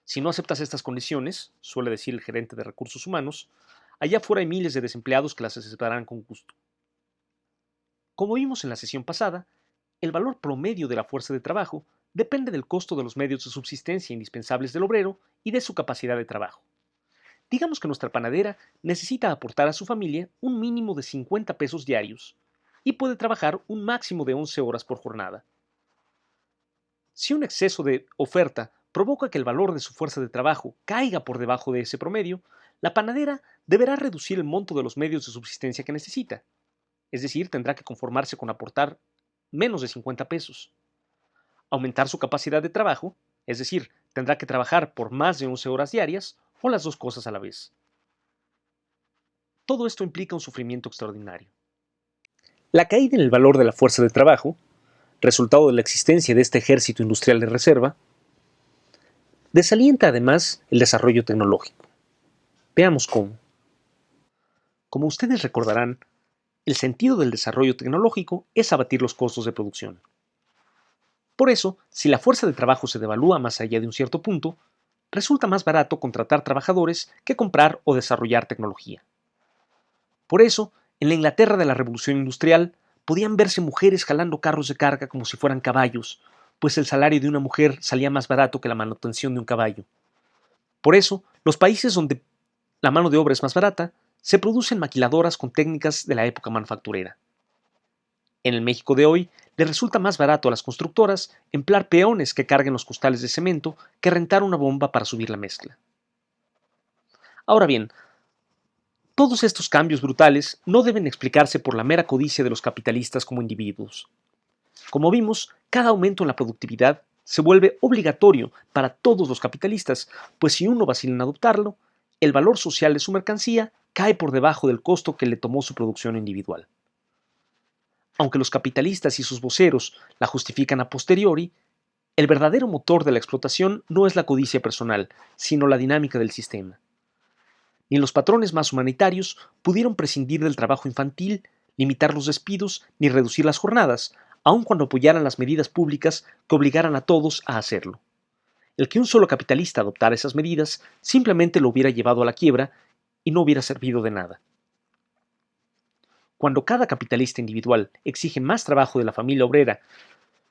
Si no aceptas estas condiciones, suele decir el gerente de recursos humanos, allá afuera hay miles de desempleados que las aceptarán con gusto. Como vimos en la sesión pasada, el valor promedio de la fuerza de trabajo depende del costo de los medios de subsistencia indispensables del obrero y de su capacidad de trabajo. Digamos que nuestra panadera necesita aportar a su familia un mínimo de 50 pesos diarios y puede trabajar un máximo de 11 horas por jornada. Si un exceso de oferta provoca que el valor de su fuerza de trabajo caiga por debajo de ese promedio, la panadera deberá reducir el monto de los medios de subsistencia que necesita. Es decir, tendrá que conformarse con aportar menos de 50 pesos. Aumentar su capacidad de trabajo, es decir, tendrá que trabajar por más de 11 horas diarias o las dos cosas a la vez. Todo esto implica un sufrimiento extraordinario. La caída en el valor de la fuerza de trabajo, resultado de la existencia de este ejército industrial de reserva, desalienta además el desarrollo tecnológico. Veamos cómo. Como ustedes recordarán, el sentido del desarrollo tecnológico es abatir los costos de producción. Por eso, si la fuerza de trabajo se devalúa más allá de un cierto punto, resulta más barato contratar trabajadores que comprar o desarrollar tecnología. Por eso, en la Inglaterra de la Revolución Industrial, podían verse mujeres jalando carros de carga como si fueran caballos, pues el salario de una mujer salía más barato que la manutención de un caballo. Por eso, los países donde la mano de obra es más barata, se producen maquiladoras con técnicas de la época manufacturera. En el México de hoy, le resulta más barato a las constructoras emplear peones que carguen los costales de cemento que rentar una bomba para subir la mezcla. Ahora bien, todos estos cambios brutales no deben explicarse por la mera codicia de los capitalistas como individuos. Como vimos, cada aumento en la productividad se vuelve obligatorio para todos los capitalistas, pues si uno vacila en adoptarlo, el valor social de su mercancía cae por debajo del costo que le tomó su producción individual. Aunque los capitalistas y sus voceros la justifican a posteriori, el verdadero motor de la explotación no es la codicia personal, sino la dinámica del sistema. Ni los patrones más humanitarios pudieron prescindir del trabajo infantil, limitar los despidos ni reducir las jornadas, aun cuando apoyaran las medidas públicas que obligaran a todos a hacerlo. El que un solo capitalista adoptara esas medidas simplemente lo hubiera llevado a la quiebra y no hubiera servido de nada. Cuando cada capitalista individual exige más trabajo de la familia obrera,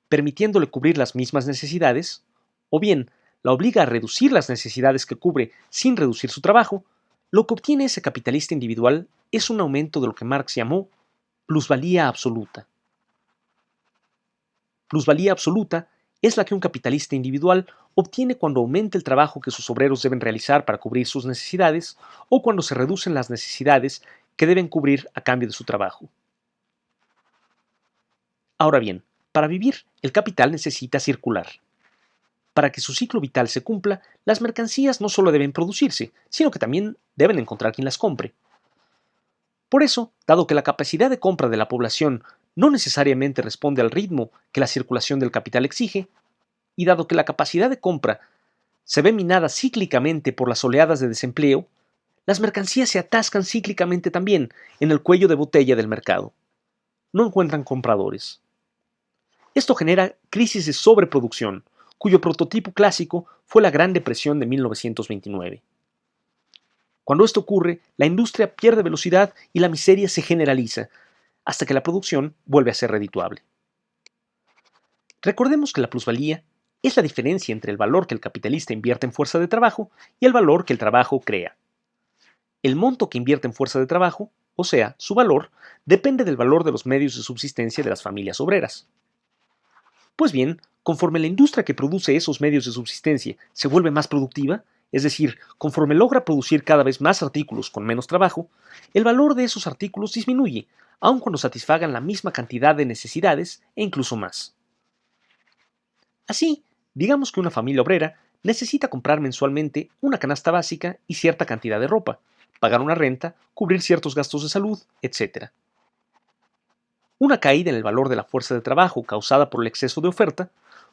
permitiéndole cubrir las mismas necesidades, o bien la obliga a reducir las necesidades que cubre sin reducir su trabajo, lo que obtiene ese capitalista individual es un aumento de lo que Marx llamó plusvalía absoluta. Plusvalía absoluta es la que un capitalista individual obtiene cuando aumenta el trabajo que sus obreros deben realizar para cubrir sus necesidades o cuando se reducen las necesidades que deben cubrir a cambio de su trabajo. Ahora bien, para vivir, el capital necesita circular. Para que su ciclo vital se cumpla, las mercancías no solo deben producirse, sino que también deben encontrar quien las compre. Por eso, dado que la capacidad de compra de la población no necesariamente responde al ritmo que la circulación del capital exige, y dado que la capacidad de compra se ve minada cíclicamente por las oleadas de desempleo, las mercancías se atascan cíclicamente también en el cuello de botella del mercado. No encuentran compradores. Esto genera crisis de sobreproducción, cuyo prototipo clásico fue la Gran Depresión de 1929. Cuando esto ocurre, la industria pierde velocidad y la miseria se generaliza, hasta que la producción vuelve a ser redituable. Recordemos que la plusvalía es la diferencia entre el valor que el capitalista invierte en fuerza de trabajo y el valor que el trabajo crea. El monto que invierte en fuerza de trabajo, o sea, su valor, depende del valor de los medios de subsistencia de las familias obreras. Pues bien, conforme la industria que produce esos medios de subsistencia se vuelve más productiva, es decir, conforme logra producir cada vez más artículos con menos trabajo, el valor de esos artículos disminuye, aun cuando satisfagan la misma cantidad de necesidades e incluso más. Así, digamos que una familia obrera necesita comprar mensualmente una canasta básica y cierta cantidad de ropa, pagar una renta, cubrir ciertos gastos de salud, etc. Una caída en el valor de la fuerza de trabajo causada por el exceso de oferta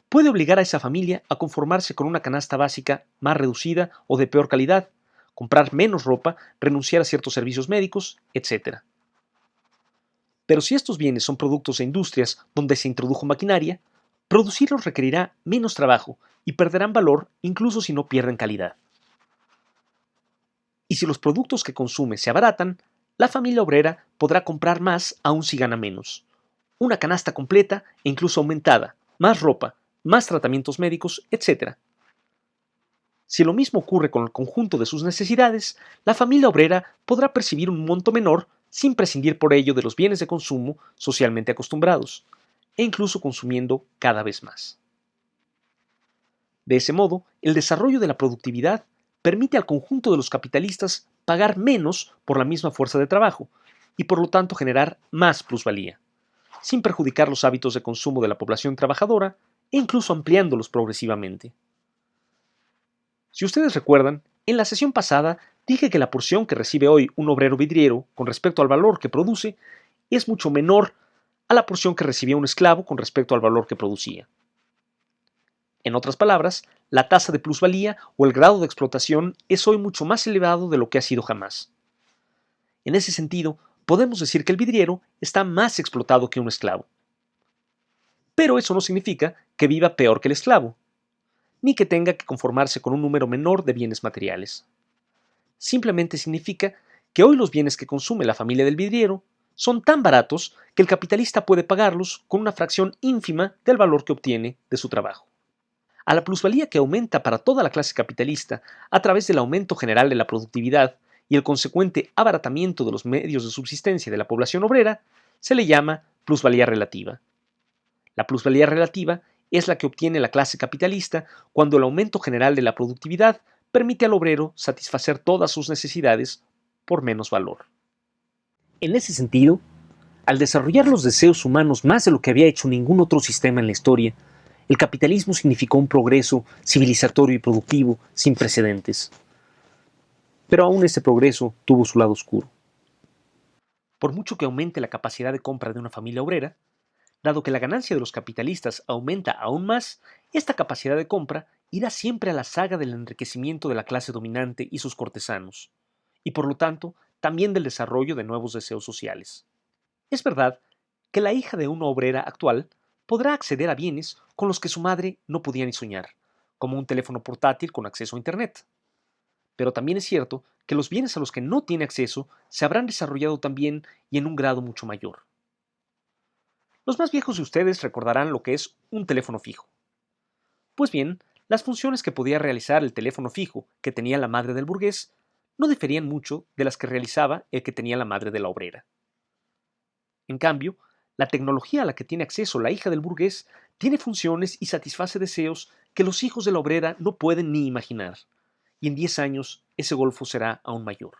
puede obligar a esa familia a conformarse con una canasta básica más reducida o de peor calidad, comprar menos ropa, renunciar a ciertos servicios médicos, etc. Pero si estos bienes son productos de industrias donde se introdujo maquinaria, producirlos requerirá menos trabajo y perderán valor incluso si no pierden calidad. Y si los productos que consume se abaratan, la familia obrera podrá comprar más aun si gana menos. Una canasta completa e incluso aumentada, más ropa, más tratamientos médicos, etc. Si lo mismo ocurre con el conjunto de sus necesidades, la familia obrera podrá percibir un monto menor sin prescindir por ello de los bienes de consumo socialmente acostumbrados, e incluso consumiendo cada vez más. De ese modo, el desarrollo de la productividad permite al conjunto de los capitalistas pagar menos por la misma fuerza de trabajo y por lo tanto generar más plusvalía, sin perjudicar los hábitos de consumo de la población trabajadora e incluso ampliándolos progresivamente. Si ustedes recuerdan, en la sesión pasada dije que la porción que recibe hoy un obrero vidriero con respecto al valor que produce es mucho menor a la porción que recibía un esclavo con respecto al valor que producía. En otras palabras, la tasa de plusvalía o el grado de explotación es hoy mucho más elevado de lo que ha sido jamás. En ese sentido, podemos decir que el vidriero está más explotado que un esclavo. Pero eso no significa que viva peor que el esclavo, ni que tenga que conformarse con un número menor de bienes materiales. Simplemente significa que hoy los bienes que consume la familia del vidriero son tan baratos que el capitalista puede pagarlos con una fracción ínfima del valor que obtiene de su trabajo. A la plusvalía que aumenta para toda la clase capitalista a través del aumento general de la productividad y el consecuente abaratamiento de los medios de subsistencia de la población obrera, se le llama plusvalía relativa. La plusvalía relativa es la que obtiene la clase capitalista cuando el aumento general de la productividad permite al obrero satisfacer todas sus necesidades por menos valor. En ese sentido, al desarrollar los deseos humanos más de lo que había hecho ningún otro sistema en la historia, el capitalismo significó un progreso civilizatorio y productivo sin precedentes. Pero aún ese progreso tuvo su lado oscuro. Por mucho que aumente la capacidad de compra de una familia obrera, dado que la ganancia de los capitalistas aumenta aún más, esta capacidad de compra irá siempre a la saga del enriquecimiento de la clase dominante y sus cortesanos, y por lo tanto también del desarrollo de nuevos deseos sociales. Es verdad que la hija de una obrera actual podrá acceder a bienes con los que su madre no podía ni soñar, como un teléfono portátil con acceso a Internet. Pero también es cierto que los bienes a los que no tiene acceso se habrán desarrollado también y en un grado mucho mayor. Los más viejos de ustedes recordarán lo que es un teléfono fijo. Pues bien, las funciones que podía realizar el teléfono fijo que tenía la madre del burgués no diferían mucho de las que realizaba el que tenía la madre de la obrera. En cambio, la tecnología a la que tiene acceso la hija del burgués tiene funciones y satisface deseos que los hijos de la obrera no pueden ni imaginar, y en 10 años ese golfo será aún mayor.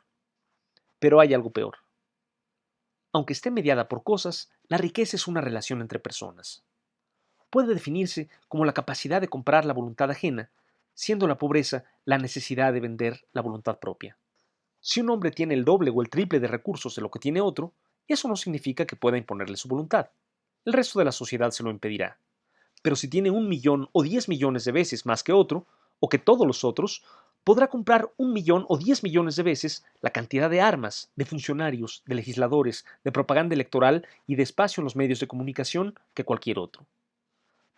Pero hay algo peor. Aunque esté mediada por cosas, la riqueza es una relación entre personas. Puede definirse como la capacidad de comprar la voluntad ajena, siendo la pobreza la necesidad de vender la voluntad propia. Si un hombre tiene el doble o el triple de recursos de lo que tiene otro, eso no significa que pueda imponerle su voluntad. El resto de la sociedad se lo impedirá. Pero si tiene 1 millón o 10 millones de veces más que otro, o que todos los otros, podrá comprar 1 millón o 10 millones de veces la cantidad de armas, de funcionarios, de legisladores, de propaganda electoral y de espacio en los medios de comunicación que cualquier otro.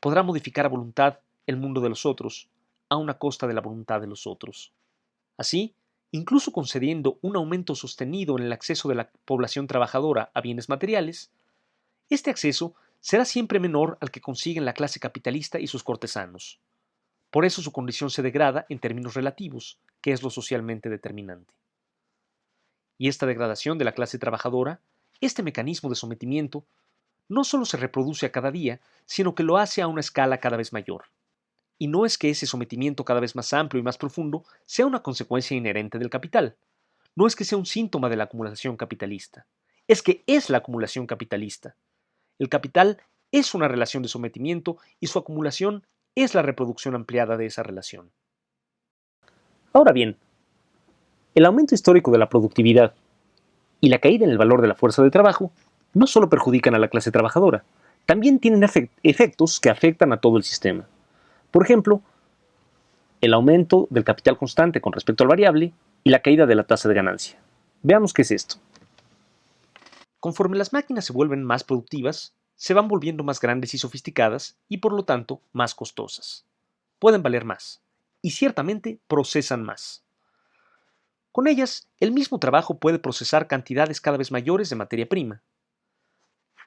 Podrá modificar a voluntad el mundo de los otros, a una costa de la voluntad de los otros. Así, incluso concediendo un aumento sostenido en el acceso de la población trabajadora a bienes materiales, este acceso será siempre menor al que consiguen la clase capitalista y sus cortesanos. Por eso su condición se degrada en términos relativos, que es lo socialmente determinante. Y esta degradación de la clase trabajadora, este mecanismo de sometimiento, no solo se reproduce a cada día, sino que lo hace a una escala cada vez mayor. Y no es que ese sometimiento cada vez más amplio y más profundo sea una consecuencia inherente del capital. No es que sea un síntoma de la acumulación capitalista. Es que es la acumulación capitalista. El capital es una relación de sometimiento y su acumulación es la reproducción ampliada de esa relación. Ahora bien, el aumento histórico de la productividad y la caída en el valor de la fuerza de trabajo no solo perjudican a la clase trabajadora, también tienen efectos que afectan a todo el sistema. Por ejemplo, el aumento del capital constante con respecto al variable y la caída de la tasa de ganancia. Veamos qué es esto. Conforme las máquinas se vuelven más productivas, se van volviendo más grandes y sofisticadas y por lo tanto más costosas. Pueden valer más y ciertamente procesan más. Con ellas, el mismo trabajo puede procesar cantidades cada vez mayores de materia prima.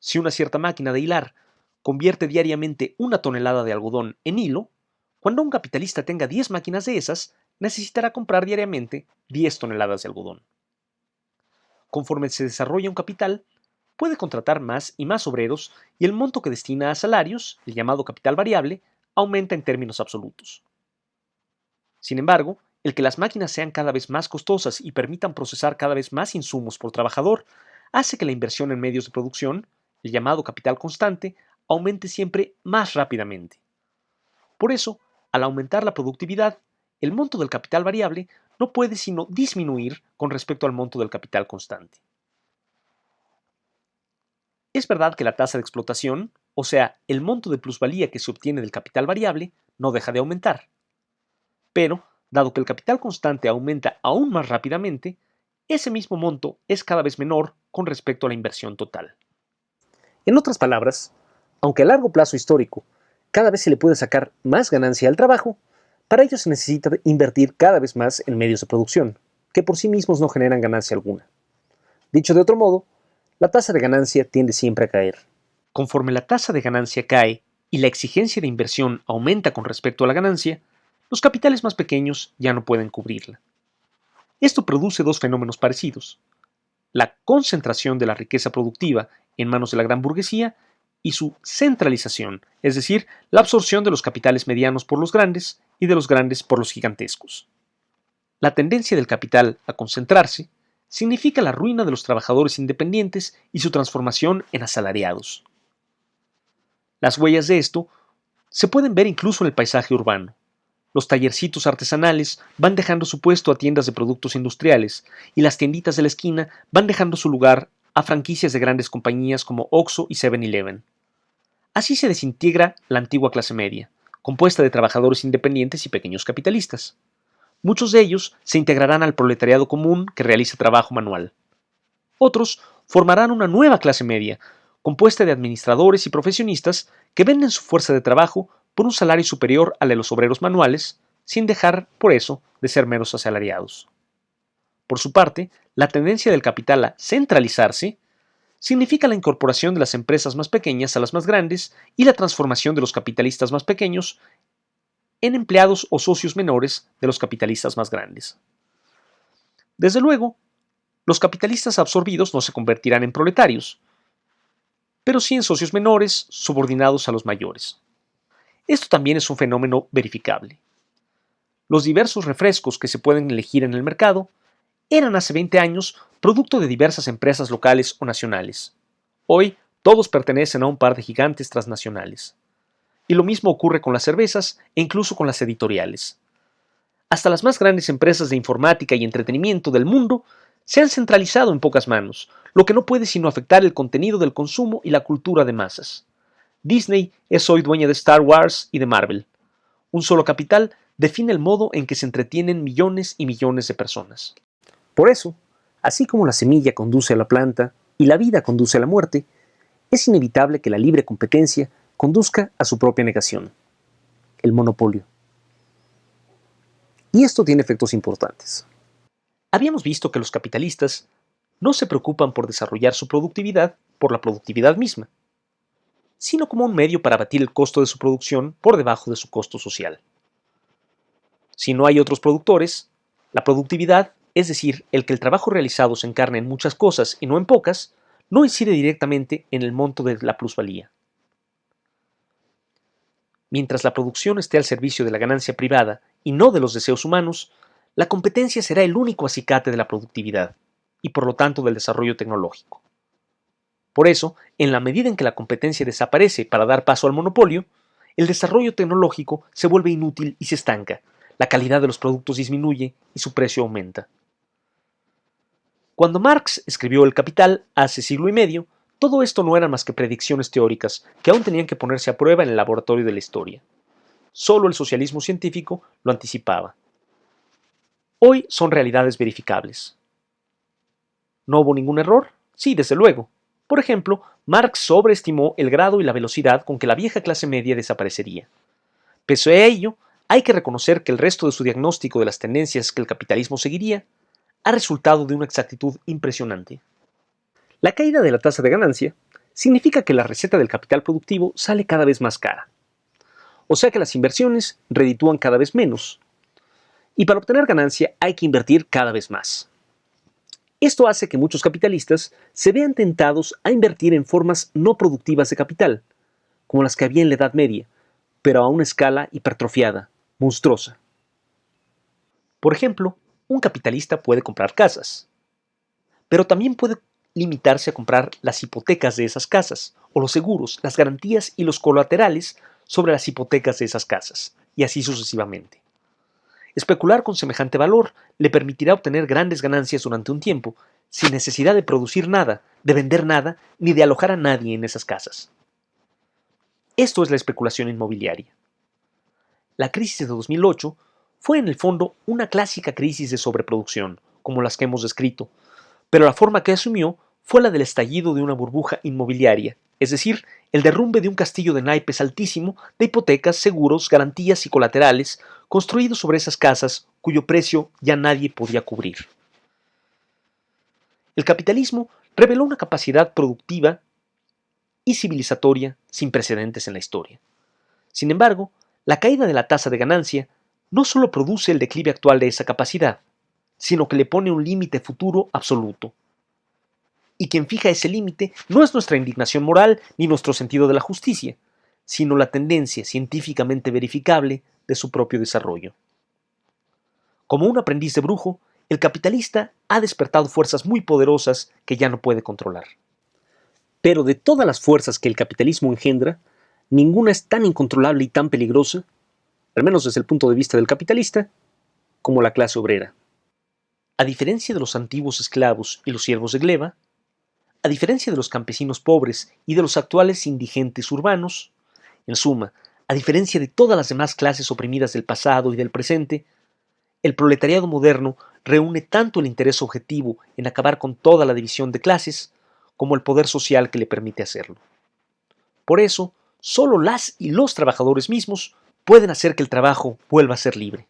Si una cierta máquina de hilar convierte diariamente 1 tonelada de algodón en hilo, cuando un capitalista tenga 10 máquinas de esas, necesitará comprar diariamente 10 toneladas de algodón. Conforme se desarrolla un capital, puede contratar más y más obreros y el monto que destina a salarios, el llamado capital variable, aumenta en términos absolutos. Sin embargo, el que las máquinas sean cada vez más costosas y permitan procesar cada vez más insumos por trabajador hace que la inversión en medios de producción, el llamado capital constante, aumente siempre más rápidamente. Por eso, al aumentar la productividad, el monto del capital variable no puede sino disminuir con respecto al monto del capital constante. Es verdad que la tasa de explotación, o sea, el monto de plusvalía que se obtiene del capital variable, no deja de aumentar. Pero, dado que el capital constante aumenta aún más rápidamente, ese mismo monto es cada vez menor con respecto a la inversión total. En otras palabras, aunque a largo plazo histórico cada vez se le puede sacar más ganancia al trabajo, para ello se necesita invertir cada vez más en medios de producción, que por sí mismos no generan ganancia alguna. Dicho de otro modo, la tasa de ganancia tiende siempre a caer. Conforme la tasa de ganancia cae y la exigencia de inversión aumenta con respecto a la ganancia, los capitales más pequeños ya no pueden cubrirla. Esto produce dos fenómenos parecidos: la concentración de la riqueza productiva en manos de la gran burguesía y su centralización, es decir, la absorción de los capitales medianos por los grandes y de los grandes por los gigantescos. La tendencia del capital a concentrarse significa la ruina de los trabajadores independientes y su transformación en asalariados. Las huellas de esto se pueden ver incluso en el paisaje urbano. Los tallercitos artesanales van dejando su puesto a tiendas de productos industriales y las tienditas de la esquina van dejando su lugar a franquicias de grandes compañías como Oxxo y 7-Eleven. Así se desintegra la antigua clase media, compuesta de trabajadores independientes y pequeños capitalistas. Muchos de ellos se integrarán al proletariado común que realiza trabajo manual. Otros formarán una nueva clase media, compuesta de administradores y profesionistas que venden su fuerza de trabajo por un salario superior al de los obreros manuales, sin dejar, por eso, de ser meros asalariados. Por su parte, la tendencia del capital a centralizarse significa la incorporación de las empresas más pequeñas a las más grandes y la transformación de los capitalistas más pequeños en empleados o socios menores de los capitalistas más grandes. Desde luego, los capitalistas absorbidos no se convertirán en proletarios, pero sí en socios menores subordinados a los mayores. Esto también es un fenómeno verificable. Los diversos refrescos que se pueden elegir en el mercado eran hace 20 años producto de diversas empresas locales o nacionales. Hoy, todos pertenecen a un par de gigantes transnacionales. Y lo mismo ocurre con las cervezas e incluso con las editoriales. Hasta las más grandes empresas de informática y entretenimiento del mundo se han centralizado en pocas manos, lo que no puede sino afectar el contenido del consumo y la cultura de masas. Disney es hoy dueña de Star Wars y de Marvel. Un solo capital define el modo en que se entretienen millones y millones de personas. Por eso, así como la semilla conduce a la planta y la vida conduce a la muerte, es inevitable que la libre competencia conduzca a su propia negación, el monopolio. Y esto tiene efectos importantes. Habíamos visto que los capitalistas no se preocupan por desarrollar su productividad por la productividad misma, sino como un medio para abatir el costo de su producción por debajo de su costo social. Si no hay otros productores, la productividad, es decir, el que el trabajo realizado se encarne en muchas cosas y no en pocas, no incide directamente en el monto de la plusvalía. Mientras la producción esté al servicio de la ganancia privada y no de los deseos humanos, la competencia será el único acicate de la productividad y por lo tanto del desarrollo tecnológico. Por eso, en la medida en que la competencia desaparece para dar paso al monopolio, el desarrollo tecnológico se vuelve inútil y se estanca, la calidad de los productos disminuye y su precio aumenta. Cuando Marx escribió El Capital hace siglo y medio, todo esto no eran más que predicciones teóricas que aún tenían que ponerse a prueba en el laboratorio de la historia. Solo el socialismo científico lo anticipaba. Hoy son realidades verificables. ¿No hubo ningún error? Sí, desde luego. Por ejemplo, Marx sobreestimó el grado y la velocidad con que la vieja clase media desaparecería. Pese a ello, hay que reconocer que el resto de su diagnóstico de las tendencias que el capitalismo seguiría ha resultado de una exactitud impresionante. La caída de la tasa de ganancia significa que la receta del capital productivo sale cada vez más cara. O sea que las inversiones reditúan cada vez menos. Y para obtener ganancia hay que invertir cada vez más. Esto hace que muchos capitalistas se vean tentados a invertir en formas no productivas de capital, como las que había en la Edad Media, pero a una escala hipertrofiada, monstruosa. Por ejemplo, un capitalista puede comprar casas, pero también puede limitarse a comprar las hipotecas de esas casas, o los seguros, las garantías y los colaterales sobre las hipotecas de esas casas, y así sucesivamente. Especular con semejante valor le permitirá obtener grandes ganancias durante un tiempo, sin necesidad de producir nada, de vender nada, ni de alojar a nadie en esas casas. Esto es la especulación inmobiliaria. La crisis de 2008 fue en el fondo una clásica crisis de sobreproducción, como las que hemos descrito, pero la forma que asumió fue la del estallido de una burbuja inmobiliaria, es decir, el derrumbe de un castillo de naipes altísimo de hipotecas, seguros, garantías y colaterales construidos sobre esas casas cuyo precio ya nadie podía cubrir. El capitalismo reveló una capacidad productiva y civilizatoria sin precedentes en la historia. Sin embargo, la caída de la tasa de ganancia no solo produce el declive actual de esa capacidad, sino que le pone un límite futuro absoluto. Y quien fija ese límite no es nuestra indignación moral ni nuestro sentido de la justicia, sino la tendencia científicamente verificable de su propio desarrollo. Como un aprendiz de brujo, el capitalista ha despertado fuerzas muy poderosas que ya no puede controlar. Pero de todas las fuerzas que el capitalismo engendra, ninguna es tan incontrolable y tan peligrosa, al menos desde el punto de vista del capitalista, como la clase obrera. A diferencia de los antiguos esclavos y los siervos de gleba, a diferencia de los campesinos pobres y de los actuales indigentes urbanos, en suma, a diferencia de todas las demás clases oprimidas del pasado y del presente, el proletariado moderno reúne tanto el interés objetivo en acabar con toda la división de clases como el poder social que le permite hacerlo. Por eso, solo las y los trabajadores mismos pueden hacer que el trabajo vuelva a ser libre.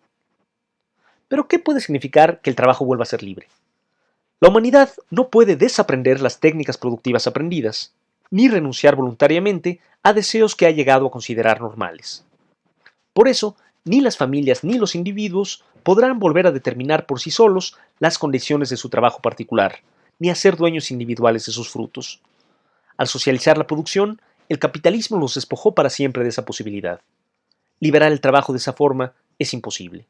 ¿Pero qué puede significar que el trabajo vuelva a ser libre? La humanidad no puede desaprender las técnicas productivas aprendidas, ni renunciar voluntariamente a deseos que ha llegado a considerar normales. Por eso, ni las familias ni los individuos podrán volver a determinar por sí solos las condiciones de su trabajo particular, ni a ser dueños individuales de sus frutos. Al socializar la producción, el capitalismo los despojó para siempre de esa posibilidad. Liberar el trabajo de esa forma es imposible.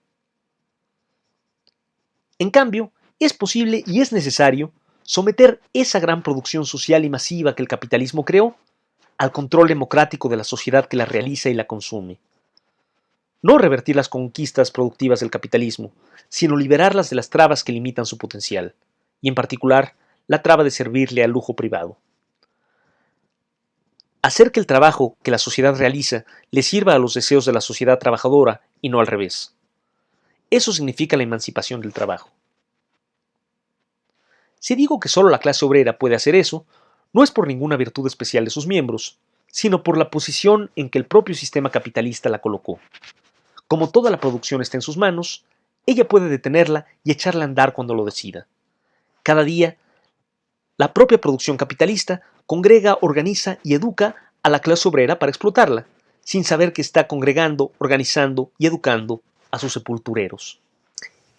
En cambio, es posible y es necesario someter esa gran producción social y masiva que el capitalismo creó al control democrático de la sociedad que la realiza y la consume. No revertir las conquistas productivas del capitalismo, sino liberarlas de las trabas que limitan su potencial, y en particular la traba de servirle al lujo privado. Hacer que el trabajo que la sociedad realiza le sirva a los deseos de la sociedad trabajadora y no al revés. Eso significa la emancipación del trabajo. Si digo que solo la clase obrera puede hacer eso, no es por ninguna virtud especial de sus miembros, sino por la posición en que el propio sistema capitalista la colocó. Como toda la producción está en sus manos, ella puede detenerla y echarla a andar cuando lo decida. Cada día, la propia producción capitalista congrega, organiza y educa a la clase obrera para explotarla, sin saber que está congregando, organizando y educando a sus sepultureros.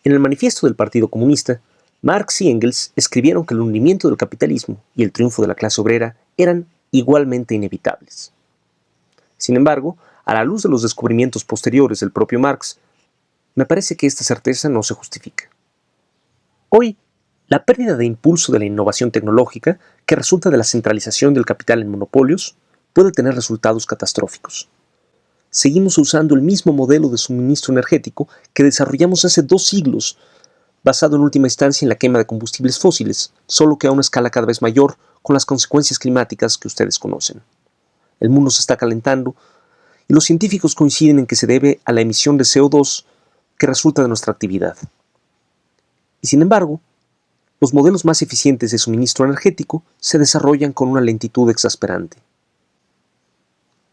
En el manifiesto del Partido Comunista, Marx y Engels escribieron que el hundimiento del capitalismo y el triunfo de la clase obrera eran igualmente inevitables. Sin embargo, a la luz de los descubrimientos posteriores del propio Marx, me parece que esta certeza no se justifica. Hoy, la pérdida de impulso de la innovación tecnológica que resulta de la centralización del capital en monopolios puede tener resultados catastróficos. Seguimos usando el mismo modelo de suministro energético que desarrollamos hace 2 siglos, basado en última instancia en la quema de combustibles fósiles, solo que a una escala cada vez mayor, con las consecuencias climáticas que ustedes conocen. El mundo se está calentando y los científicos coinciden en que se debe a la emisión de CO2 que resulta de nuestra actividad. Y sin embargo, los modelos más eficientes de suministro energético se desarrollan con una lentitud exasperante.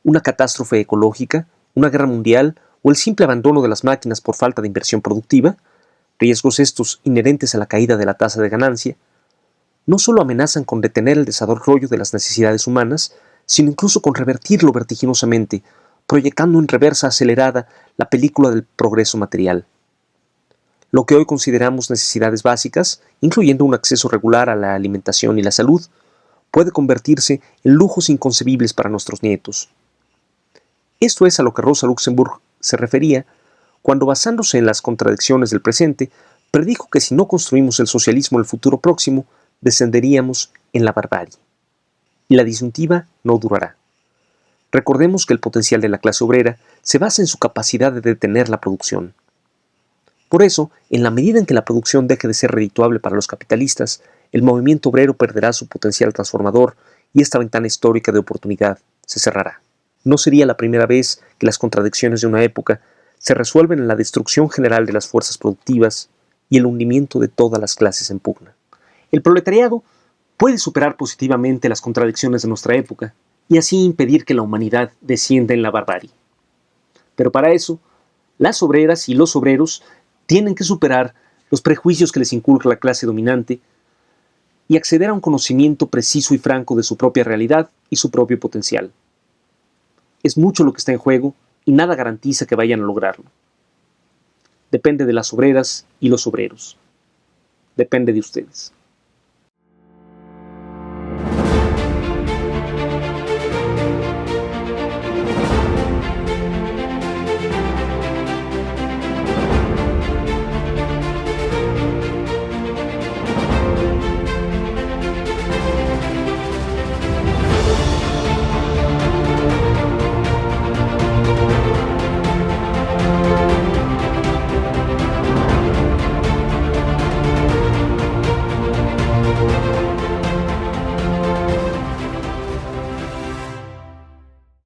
Una catástrofe ecológica, una guerra mundial o el simple abandono de las máquinas por falta de inversión productiva, riesgos estos inherentes a la caída de la tasa de ganancia, no solo amenazan con detener el desarrollo de las necesidades humanas, sino incluso con revertirlo vertiginosamente, proyectando en reversa acelerada la película del progreso material. Lo que hoy consideramos necesidades básicas, incluyendo un acceso regular a la alimentación y la salud, puede convertirse en lujos inconcebibles para nuestros nietos. Esto es a lo que Rosa Luxemburg se refería cuando, basándose en las contradicciones del presente, predijo que si no construimos el socialismo en el futuro próximo, descenderíamos en la barbarie. Y la disyuntiva no durará. Recordemos que el potencial de la clase obrera se basa en su capacidad de detener la producción. Por eso, en la medida en que la producción deje de ser redituable para los capitalistas, el movimiento obrero perderá su potencial transformador y esta ventana histórica de oportunidad se cerrará. No sería la primera vez que las contradicciones de una época se resuelven en la destrucción general de las fuerzas productivas y el hundimiento de todas las clases en pugna. El proletariado puede superar positivamente las contradicciones de nuestra época y así impedir que la humanidad descienda en la barbarie. Pero para eso, las obreras y los obreros tienen que superar los prejuicios que les inculca la clase dominante y acceder a un conocimiento preciso y franco de su propia realidad y su propio potencial. Es mucho lo que está en juego y nada garantiza que vayan a lograrlo. Depende de las obreras y los obreros. Depende de ustedes.